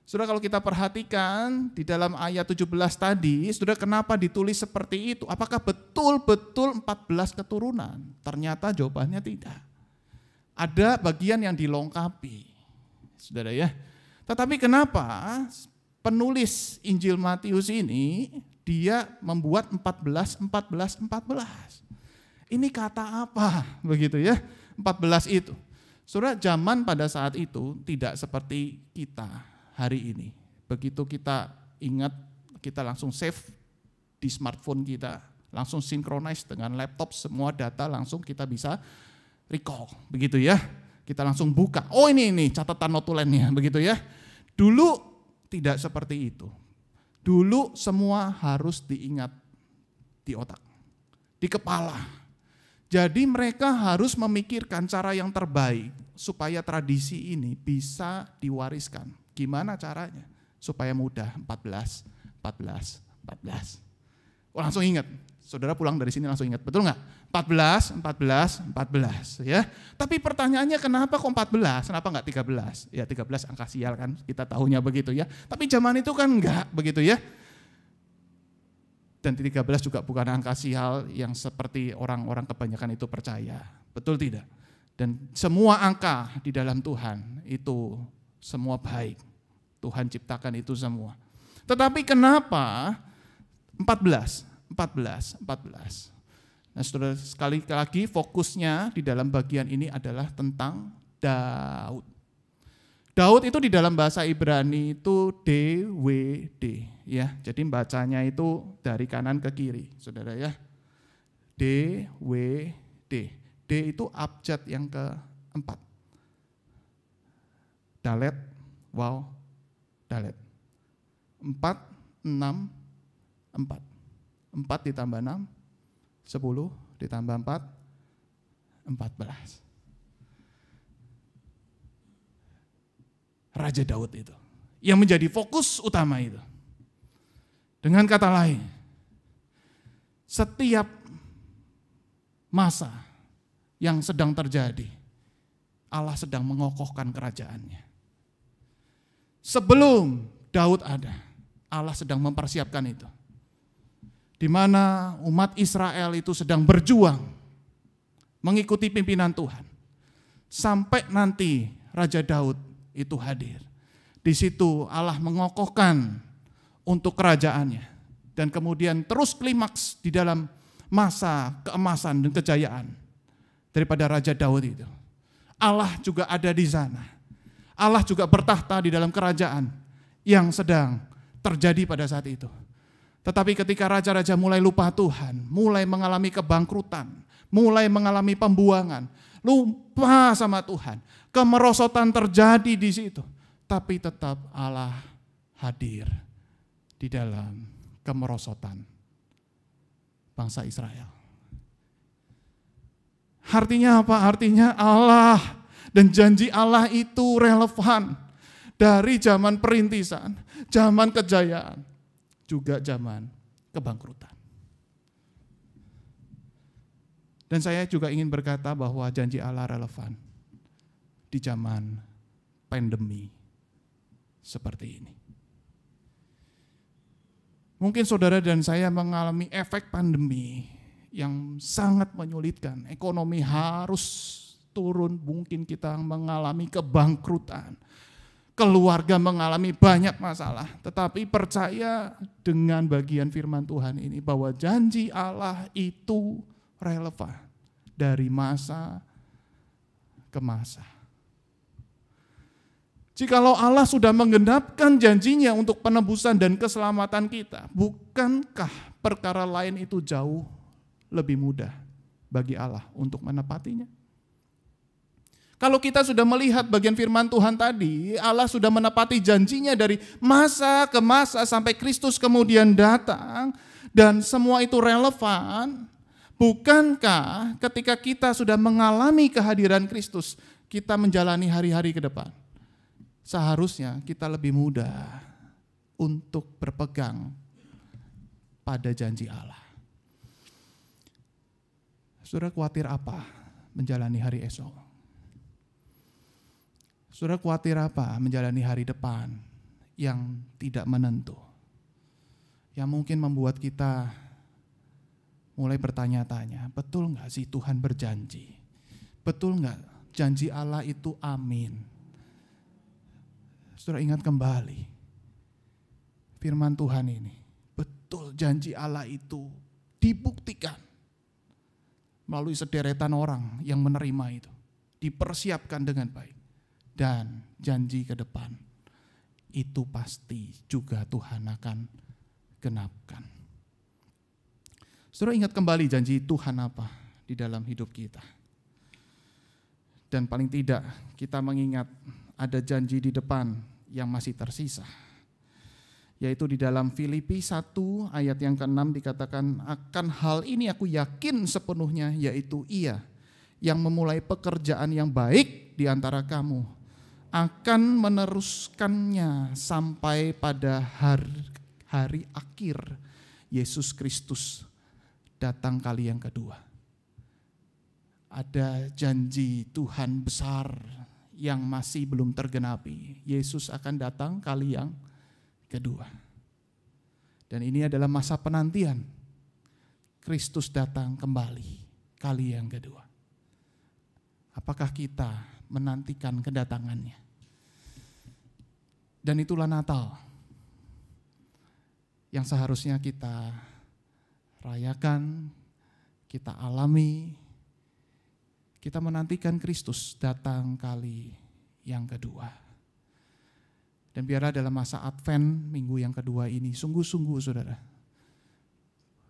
Saudara, kalau kita perhatikan di dalam ayat 17 tadi, saudara, kenapa ditulis seperti itu? Apakah betul-betul 14 keturunan? Ternyata jawabannya tidak. Ada bagian yang dilengkapi, saudara ya. Tetapi kenapa penulis Injil Matius ini dia membuat 14. Ini kata apa begitu ya? 14 itu. Saudara, zaman pada saat itu tidak seperti kita hari ini. Begitu kita ingat, kita langsung save di smartphone kita, langsung synchronize dengan laptop, semua data langsung kita bisa recall, begitu ya. Kita langsung buka, oh ini catatan notulennya, begitu ya. Dulu tidak seperti itu. Dulu semua harus diingat di otak, di kepala. Jadi mereka harus memikirkan cara yang terbaik supaya tradisi ini bisa diwariskan. Gimana caranya? Supaya mudah, 14. Oh, langsung ingat, saudara pulang dari sini langsung ingat, betul nggak? 14 ya. Tapi pertanyaannya kenapa kok 14? Kenapa nggak 13? Ya 13 angka sial kan, kita tahunya begitu ya. Tapi zaman itu kan enggak begitu ya. Dan 13 juga bukan angka sial yang seperti orang-orang kebanyakan itu percaya. Betul tidak? Dan semua angka di dalam Tuhan itu semua baik. Tuhan ciptakan itu semua. Tetapi kenapa 14? Nah, saudara, sekali lagi fokusnya di dalam bagian ini adalah tentang Daud. Daud itu di dalam bahasa Ibrani itu DWD ya. Jadi bacanya itu dari kanan ke kiri, saudara ya. DWD. D itu abjad yang keempat. Dalet, waw, dalet. 4, 6, 4. 4 ditambah 6, 10 ditambah 4, 14. Raja Daud itu, yang menjadi fokus utama itu. Dengan kata lain, setiap masa yang sedang terjadi, Allah sedang mengokohkan kerajaannya. Sebelum Daud ada, Allah sedang mempersiapkan itu. Di mana umat Israel itu sedang berjuang mengikuti pimpinan Tuhan. Sampai nanti Raja Daud itu hadir. Di situ Allah mengokohkan untuk kerajaannya. Dan kemudian terus klimaks di dalam masa keemasan dan kejayaan daripada Raja Daud itu. Allah juga ada di sana. Allah juga bertahta di dalam kerajaan yang sedang terjadi pada saat itu. Tetapi ketika raja-raja mulai lupa Tuhan, mulai mengalami kebangkrutan, mulai mengalami pembuangan, lupa sama Tuhan, kemerosotan terjadi di situ. Tapi tetap Allah hadir di dalam kemerosotan bangsa Israel. Artinya apa? Artinya Allah dan janji Allah itu relevan dari zaman perintisan, zaman kejayaan, juga zaman kebangkrutan. Dan saya juga ingin berkata bahwa janji Allah relevan di zaman pandemi seperti ini. Mungkin saudara dan saya mengalami efek pandemi yang sangat menyulitkan. Ekonomi harus turun, mungkin kita mengalami kebangkrutan. Keluarga mengalami banyak masalah. Tetapi percaya dengan bagian firman Tuhan ini bahwa janji Allah itu relevan dari masa ke masa. Jikalau Allah sudah menggenapkan janjinya untuk penebusan dan keselamatan kita, bukankah perkara lain itu jauh lebih mudah bagi Allah untuk menepatinya? Kalau kita sudah melihat bagian firman Tuhan tadi, Allah sudah menepati janjinya dari masa ke masa sampai Kristus kemudian datang, dan semua itu relevan, bukankah ketika kita sudah mengalami kehadiran Kristus, kita menjalani hari-hari ke depan? Seharusnya kita lebih mudah untuk berpegang pada janji Allah. Saudara khawatir apa menjalani hari esok? Saudara khawatir apa menjalani hari depan yang tidak menentu? Yang mungkin membuat kita mulai bertanya-tanya, betul nggak sih Tuhan berjanji? Betul nggak janji Allah itu amin? Saudara ingat kembali firman Tuhan ini. Betul janji Allah itu dibuktikan melalui sederetan orang yang menerima itu. Dipersiapkan dengan baik. Dan janji ke depan itu pasti juga Tuhan akan genapkan. Saudara ingat kembali janji Tuhan apa di dalam hidup kita. Dan paling tidak kita mengingat ada janji di depan yang masih tersisa. Yaitu di dalam Filipi 1 ayat yang ke-6 dikatakan, akan hal ini aku yakin sepenuhnya, yaitu Ia yang memulai pekerjaan yang baik di antara kamu akan meneruskannya sampai pada hari akhir Yesus Kristus datang kali yang kedua. Ada janji Tuhan besar yang masih belum tergenapi. Yesus akan datang kali yang kedua. Dan ini adalah masa penantian. Kristus datang kembali kali yang kedua. Apakah kita menantikan kedatangannya? Dan itulah Natal yang seharusnya kita rayakan, kita alami. Kita menantikan Kristus datang kali yang kedua. Dan biarlah dalam masa Advent minggu yang kedua ini, sungguh-sungguh saudara,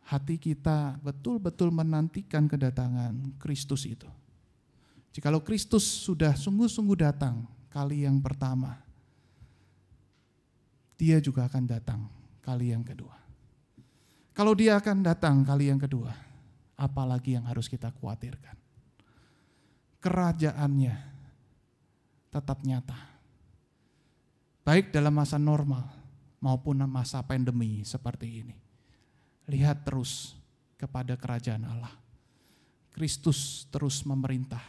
hati kita betul-betul menantikan kedatangan Kristus itu. Jikalau Kristus sudah sungguh-sungguh datang kali yang pertama, Dia juga akan datang kali yang kedua. Kalau Dia akan datang kali yang kedua, apalagi yang harus kita khawatirkan? Kerajaannya tetap nyata. Baik dalam masa normal maupun masa pandemi seperti ini. Lihat terus kepada kerajaan Allah. Kristus terus memerintah.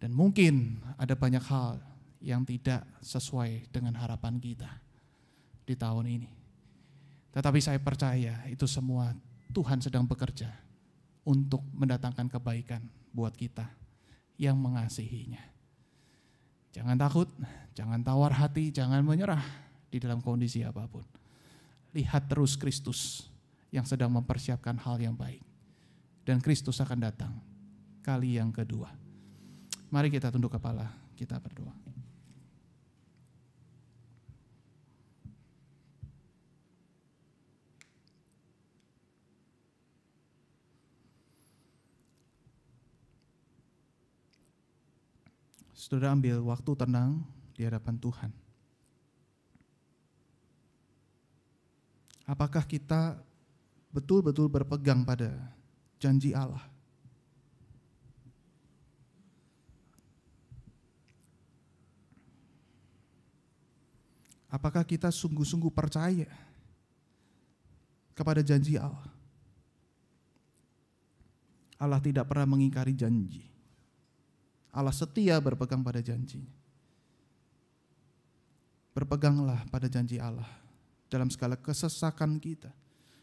Dan mungkin ada banyak hal yang tidak sesuai dengan harapan kita di tahun ini. Tetapi saya percaya itu semua Tuhan sedang bekerja untuk mendatangkan kebaikan buat kita yang mengasihinya. Jangan takut, jangan tawar hati, jangan menyerah di dalam kondisi apapun. Lihat terus Kristus yang sedang mempersiapkan hal yang baik. Dan Kristus akan datang kali yang kedua. Mari kita tunduk kepala, kita berdoa. Saudara ambil waktu tenang di hadapan Tuhan. Apakah kita betul-betul berpegang pada janji Allah? Apakah kita sungguh-sungguh percaya kepada janji Allah? Allah tidak pernah mengingkari janji. Allah setia berpegang pada janjinya. Berpeganglah pada janji Allah dalam segala kesesakan kita,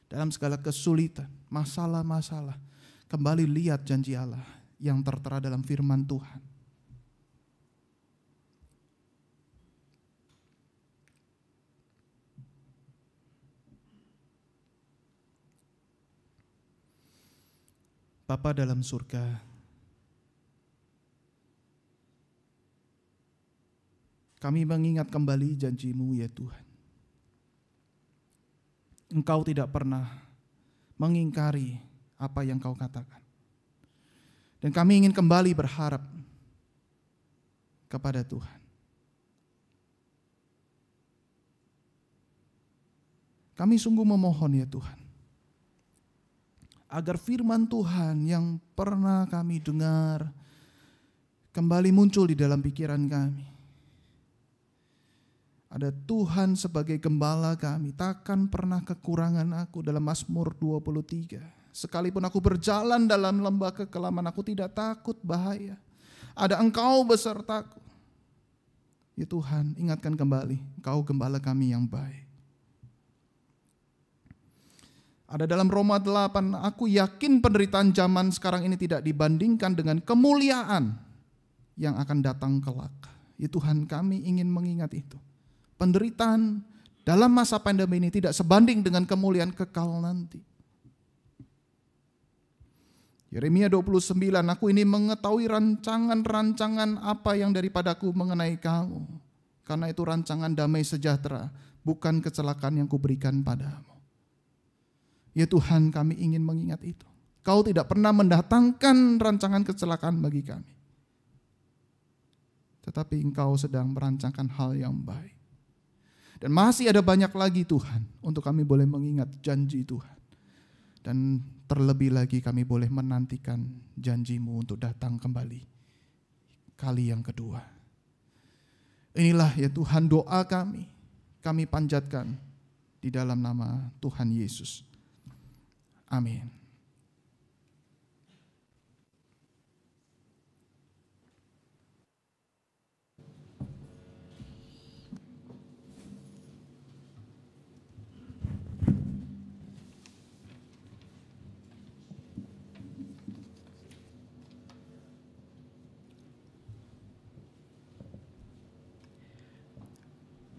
dalam segala kesulitan, masalah-masalah. Kembali lihat janji Allah yang tertera dalam firman Tuhan. Bapa dalam surga, kami mengingat kembali janji-Mu ya Tuhan. Engkau tidak pernah mengingkari apa yang Kau katakan. Dan kami ingin kembali berharap kepada Tuhan. Kami sungguh memohon ya Tuhan, agar firman Tuhan yang pernah kami dengar kembali muncul di dalam pikiran kami. Ada Tuhan sebagai gembala kami, takkan pernah kekurangan aku dalam Mazmur 23. Sekalipun aku berjalan dalam lembah kekelaman, aku tidak takut bahaya. Ada Engkau besertaku. Ya Tuhan, ingatkan kembali, Engkau gembala kami yang baik. Ada dalam Roma 8, aku yakin penderitaan zaman sekarang ini tidak dibandingkan dengan kemuliaan yang akan datang kelak. Ya Tuhan, kami ingin mengingat itu. Penderitaan dalam masa pandemi ini tidak sebanding dengan kemuliaan kekal nanti. Yeremia 29, aku ini mengetahui rancangan-rancangan apa yang daripadaku mengenai kamu. Karena itu rancangan damai sejahtera, bukan kecelakaan yang kuberikan padamu. Ya Tuhan, kami ingin mengingat itu. Kau tidak pernah mendatangkan rancangan kecelakaan bagi kami. Tetapi Engkau sedang merancangkan hal yang baik. Dan masih ada banyak lagi Tuhan, untuk kami boleh mengingat janji Tuhan. Dan terlebih lagi kami boleh menantikan janji-Mu untuk datang kembali kali yang kedua. Inilah ya Tuhan doa kami panjatkan di dalam nama Tuhan Yesus. Amin.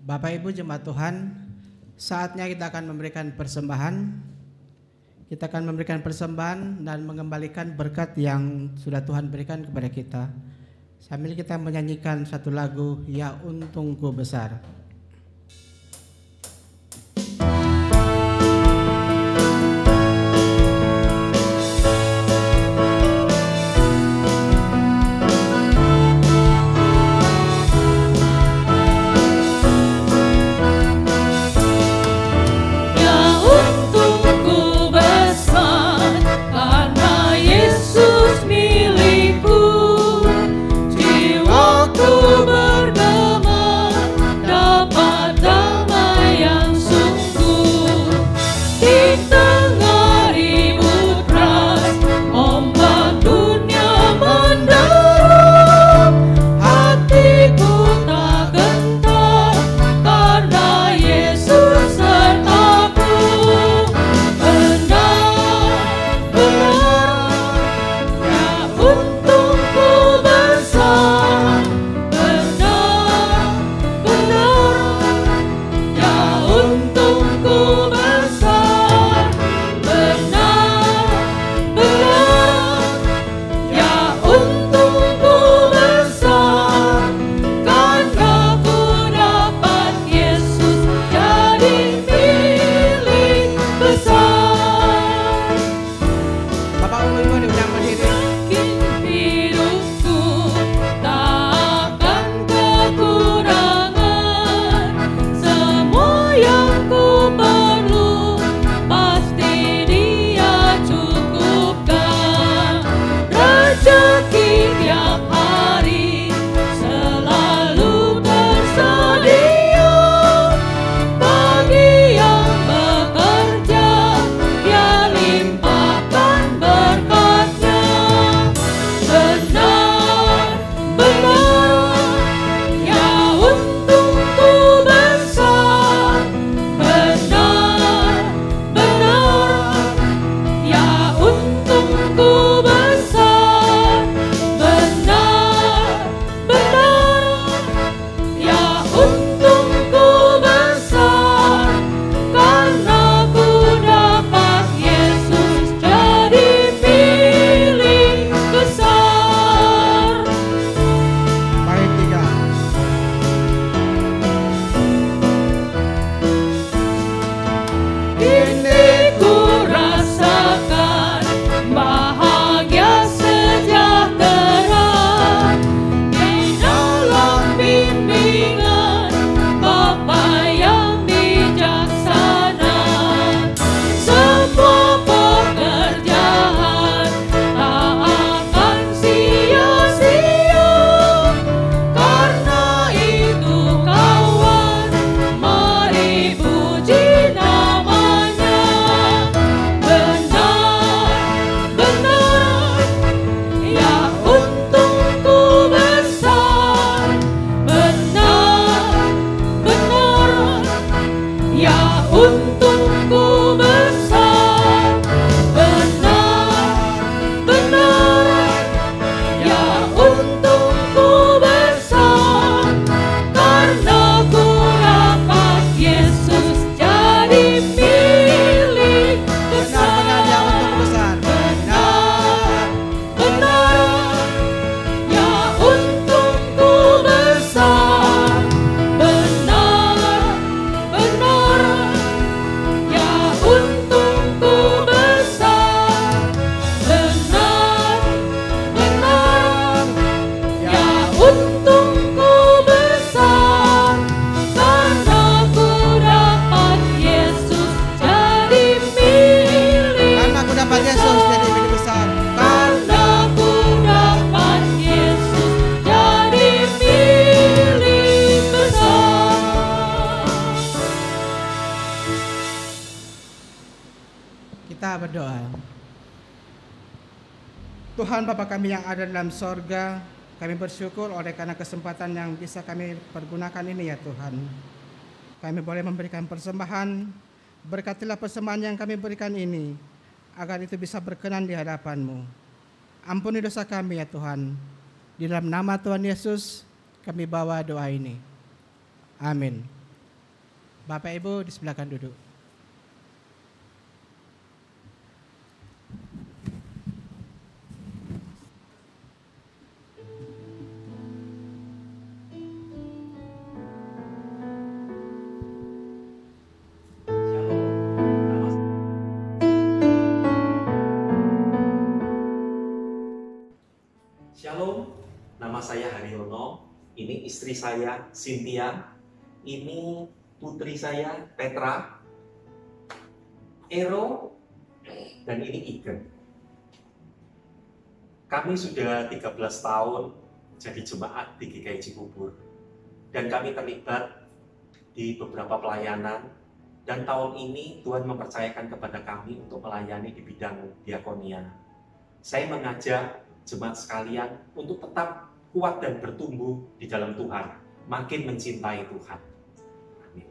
Bapak Ibu jemaat Tuhan, saatnya kita akan memberikan persembahan. Kita akan memberikan persembahan dan mengembalikan berkat yang sudah Tuhan berikan kepada kita. Sambil kita menyanyikan satu lagu, Ya Untungku Besar. berdoa. Tuhan Bapa kami yang ada dalam sorga, kami bersyukur oleh karena kesempatan yang bisa kami pergunakan ini ya Tuhan. Kami boleh memberikan persembahan, berkatilah persembahan yang kami berikan ini, agar itu bisa berkenan di hadapan-Mu. Ampuni dosa kami ya Tuhan. Di dalam nama Tuhan Yesus, kami bawa doa ini. Amin. Bapak Ibu disebelahkan duduk. Shalom, nama saya Haryono, ini istri saya Cynthia, ini putri saya Petra, Ero, dan ini Iken. Kami sudah 13 tahun jadi jemaat di GKI Cibubur, dan kami terlibat di beberapa pelayanan, dan tahun ini Tuhan mempercayakan kepada kami untuk melayani di bidang diakonia. Saya mengajak jemaat sekalian untuk tetap kuat dan bertumbuh di dalam Tuhan, makin mencintai Tuhan. Amin.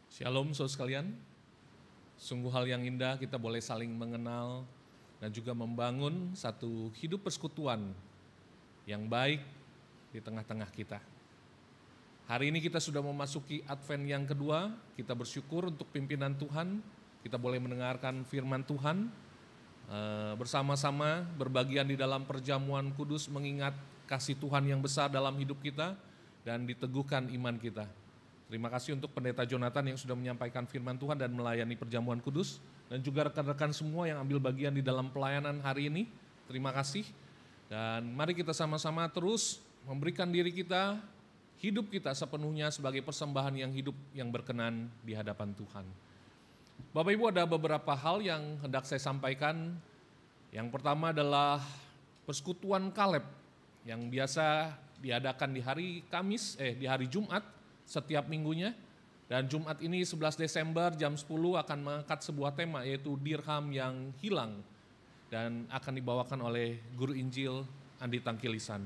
Shalom saudara sekalian, sungguh hal yang indah kita boleh saling mengenal dan juga membangun satu hidup persekutuan yang baik di tengah-tengah kita. Hari ini kita sudah memasuki Advent yang kedua, kita bersyukur untuk pimpinan Tuhan, kita boleh mendengarkan firman Tuhan, bersama-sama berbagian di dalam perjamuan kudus mengingat kasih Tuhan yang besar dalam hidup kita dan diteguhkan iman kita. Terima kasih untuk Pendeta Jonathan yang sudah menyampaikan firman Tuhan dan melayani perjamuan kudus, dan juga rekan-rekan semua yang ambil bagian di dalam pelayanan hari ini. Terima kasih. Dan mari kita sama-sama terus memberikan diri kita, hidup kita sepenuhnya sebagai persembahan yang hidup yang berkenan di hadapan Tuhan. Bapak Ibu, ada beberapa hal yang hendak saya sampaikan. Yang pertama adalah persekutuan Kaleb yang biasa diadakan di hari Kamis, di hari Jumat setiap minggunya. Dan Jumat ini 11 Desember jam 10 akan mengangkat sebuah tema, yaitu dirham yang hilang, dan akan dibawakan oleh Guru Injil Andi Tangkilisan.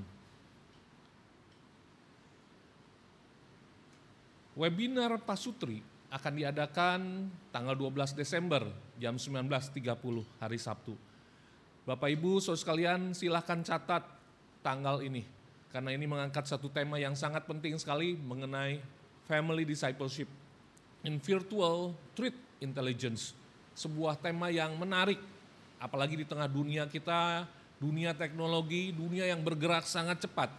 Webinar Pasutri akan diadakan tanggal 12 Desember jam 19.30 hari Sabtu. Bapak Ibu saudara sekalian, silahkan catat tanggal ini, karena ini mengangkat satu tema yang sangat penting sekali mengenai Family Discipleship in Virtual Threat Intelligence. Sebuah tema yang menarik, apalagi di tengah dunia kita, dunia teknologi, dunia yang bergerak sangat cepat.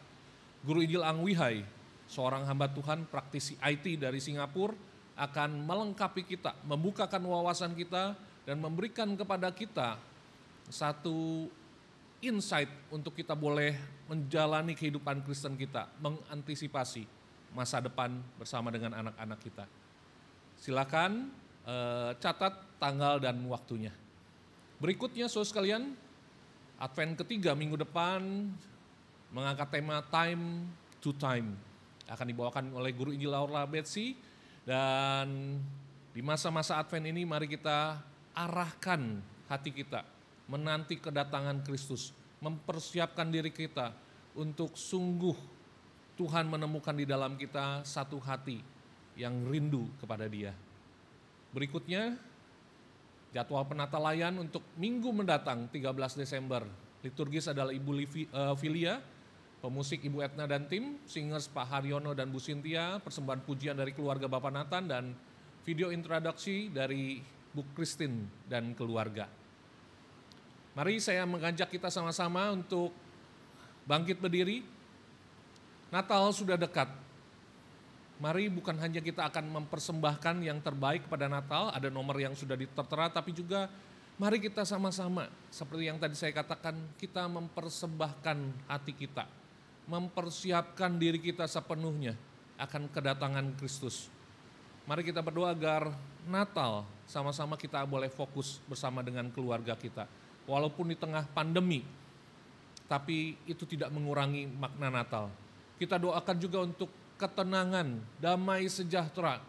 Guru Injil Ang Wihai, seorang hamba Tuhan praktisi IT dari Singapura, akan melengkapi kita, membukakan wawasan kita, dan memberikan kepada kita satu insight untuk kita boleh menjalani kehidupan Kristen kita, mengantisipasi masa depan bersama dengan anak-anak kita. Silakan catat tanggal dan waktunya. Berikutnya saudara sekalian, Advent ketiga minggu depan mengangkat tema Time to Time. Akan dibawakan oleh Guru Injil Laura Betsy, dan di masa-masa Advent ini mari kita arahkan hati kita menanti kedatangan Kristus, mempersiapkan diri kita untuk sungguh Tuhan menemukan di dalam kita satu hati yang rindu kepada Dia. Berikutnya, jadwal penatalayan untuk minggu mendatang 13 Desember. Liturgis adalah Ibu Filia, pemusik Ibu Etna dan tim, singers Pak Haryono dan Bu Cynthia, persembahan pujian dari keluarga Bapak Nathan, dan video introduksi dari Bu Christine dan keluarga. Mari saya mengajak kita sama-sama untuk bangkit berdiri. Natal sudah dekat. Mari bukan hanya kita akan mempersembahkan yang terbaik pada Natal, ada nomor yang sudah tertera, tapi juga mari kita sama-sama, seperti yang tadi saya katakan, kita mempersembahkan hati kita, mempersiapkan diri kita sepenuhnya akan kedatangan Kristus. Mari kita berdoa agar Natal sama-sama kita boleh fokus bersama dengan keluarga kita. Walaupun di tengah pandemi, tapi itu tidak mengurangi makna Natal. Kita doakan juga untuk ketenangan, damai sejahtera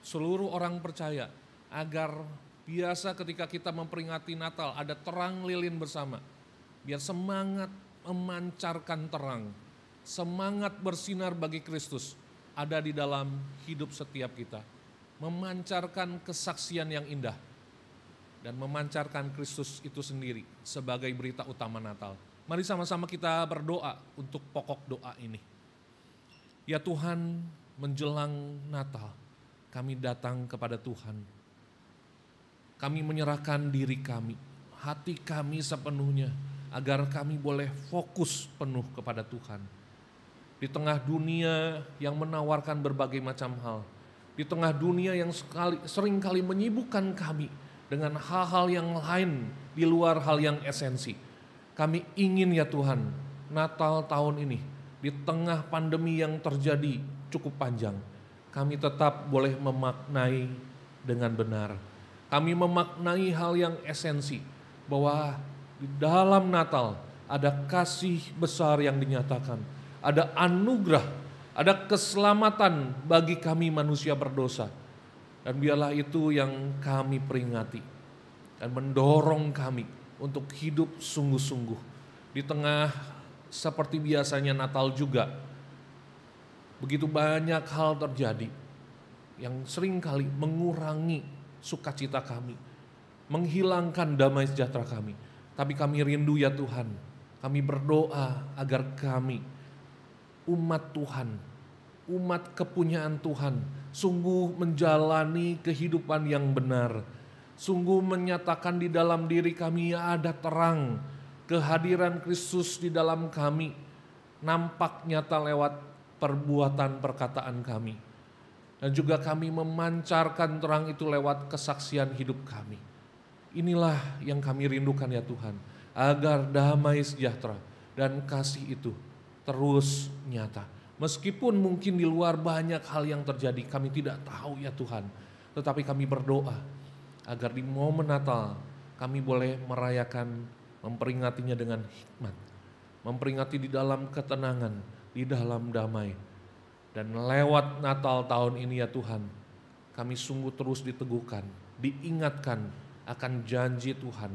seluruh orang percaya, agar biasa ketika kita memperingati Natal ada terang lilin bersama. Biar semangat memancarkan terang, semangat bersinar bagi Kristus ada di dalam hidup setiap kita. Memancarkan kesaksian yang indah dan memancarkan Kristus itu sendiri sebagai berita utama Natal. Mari sama-sama kita berdoa untuk pokok doa ini. Ya Tuhan, menjelang Natal, kami datang kepada Tuhan. Kami menyerahkan diri kami, hati kami sepenuhnya, agar kami boleh fokus penuh kepada Tuhan. Di tengah dunia yang menawarkan berbagai macam hal, di tengah dunia yang seringkali menyibukkan kami dengan hal-hal yang lain di luar hal yang esensi. Kami ingin ya Tuhan, Natal tahun ini di tengah pandemi yang terjadi cukup panjang, kami tetap boleh memaknai dengan benar. Kami memaknai hal yang esensi, bahwa di dalam Natal ada kasih besar yang dinyatakan, ada anugerah, ada keselamatan bagi kami manusia berdosa. Dan biarlah itu yang kami peringati dan mendorong kami untuk hidup sungguh-sungguh. Di tengah seperti biasanya Natal juga, begitu banyak hal terjadi yang seringkali mengurangi sukacita kami, menghilangkan damai sejahtera kami. Tapi kami rindu ya Tuhan, kami berdoa agar kami, umat Tuhan, umat kepunyaan Tuhan, sungguh menjalani kehidupan yang benar, sungguh menyatakan di dalam diri kami ada terang, kehadiran Kristus di dalam kami, nampak nyata lewat perbuatan perkataan kami. Dan juga kami memancarkan terang itu lewat kesaksian hidup kami. Inilah yang kami rindukan ya Tuhan, agar damai sejahtera dan kasih itu terus nyata. Meskipun mungkin di luar banyak hal yang terjadi, kami tidak tahu ya Tuhan. Tetapi kami berdoa agar di momen Natal kami boleh merayakan, memperingatinya dengan hikmat. Memperingati di dalam ketenangan, di dalam damai. Dan lewat Natal tahun ini ya Tuhan, kami sungguh terus diteguhkan, diingatkan akan janji Tuhan.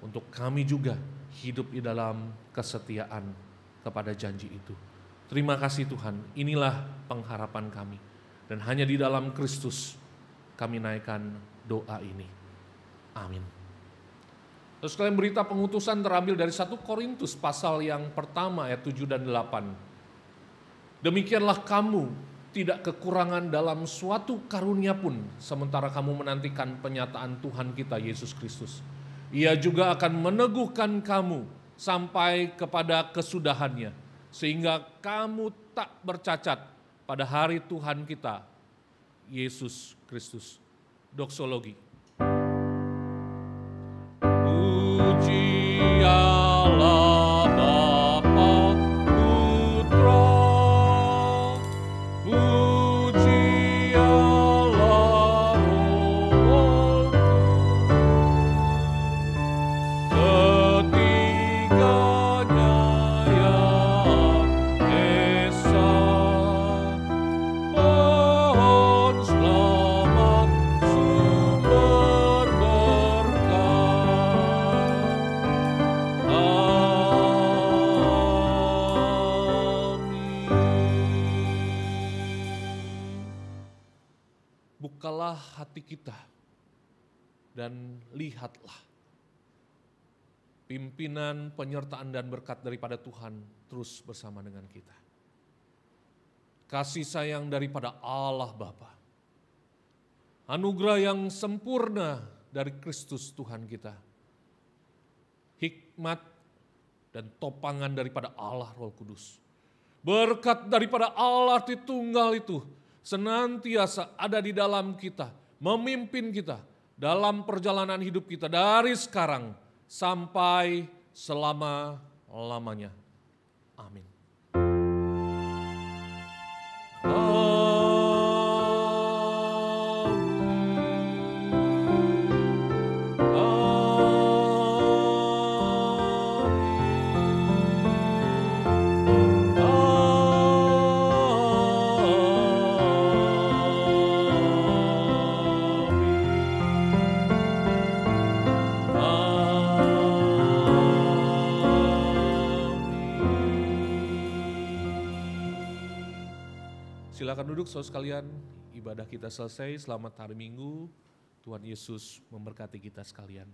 Untuk kami juga hidup di dalam kesetiaan kepada janji itu. Terima kasih Tuhan, inilah pengharapan kami. Dan hanya di dalam Kristus kami naikkan doa ini. Amin. Terus kalian berita pengutusan terambil dari 1 Korintus pasal yang pertama ayat 7 dan 8. Demikianlah kamu tidak kekurangan dalam suatu karunia pun sementara kamu menantikan penyataan Tuhan kita Yesus Kristus. Ia juga akan meneguhkan kamu sampai kepada kesudahannya, sehingga kamu tak bercacat pada hari Tuhan kita, Yesus Kristus. Doksologi. Puji Allah Bapa Putra, puji Allah Roh Kudus, ketiganya yang esa. Pohon selamat sumber berkah. Amin. Bukalah hati kita dan lihatlah pimpinan, penyertaan dan berkat daripada Tuhan terus bersama dengan kita. Kasih sayang daripada Allah Bapa, anugerah yang sempurna dari Kristus Tuhan kita, hikmat dan topangan daripada Allah Roh Kudus, berkat daripada Allah Tritunggal itu senantiasa ada di dalam kita, memimpin kita dalam perjalanan hidup kita dari sekarang sampai selama-lamanya. Amin. Amin. Silakan duduk saudara sekalian, ibadah kita selesai, selamat hari Minggu, Tuhan Yesus memberkati kita sekalian.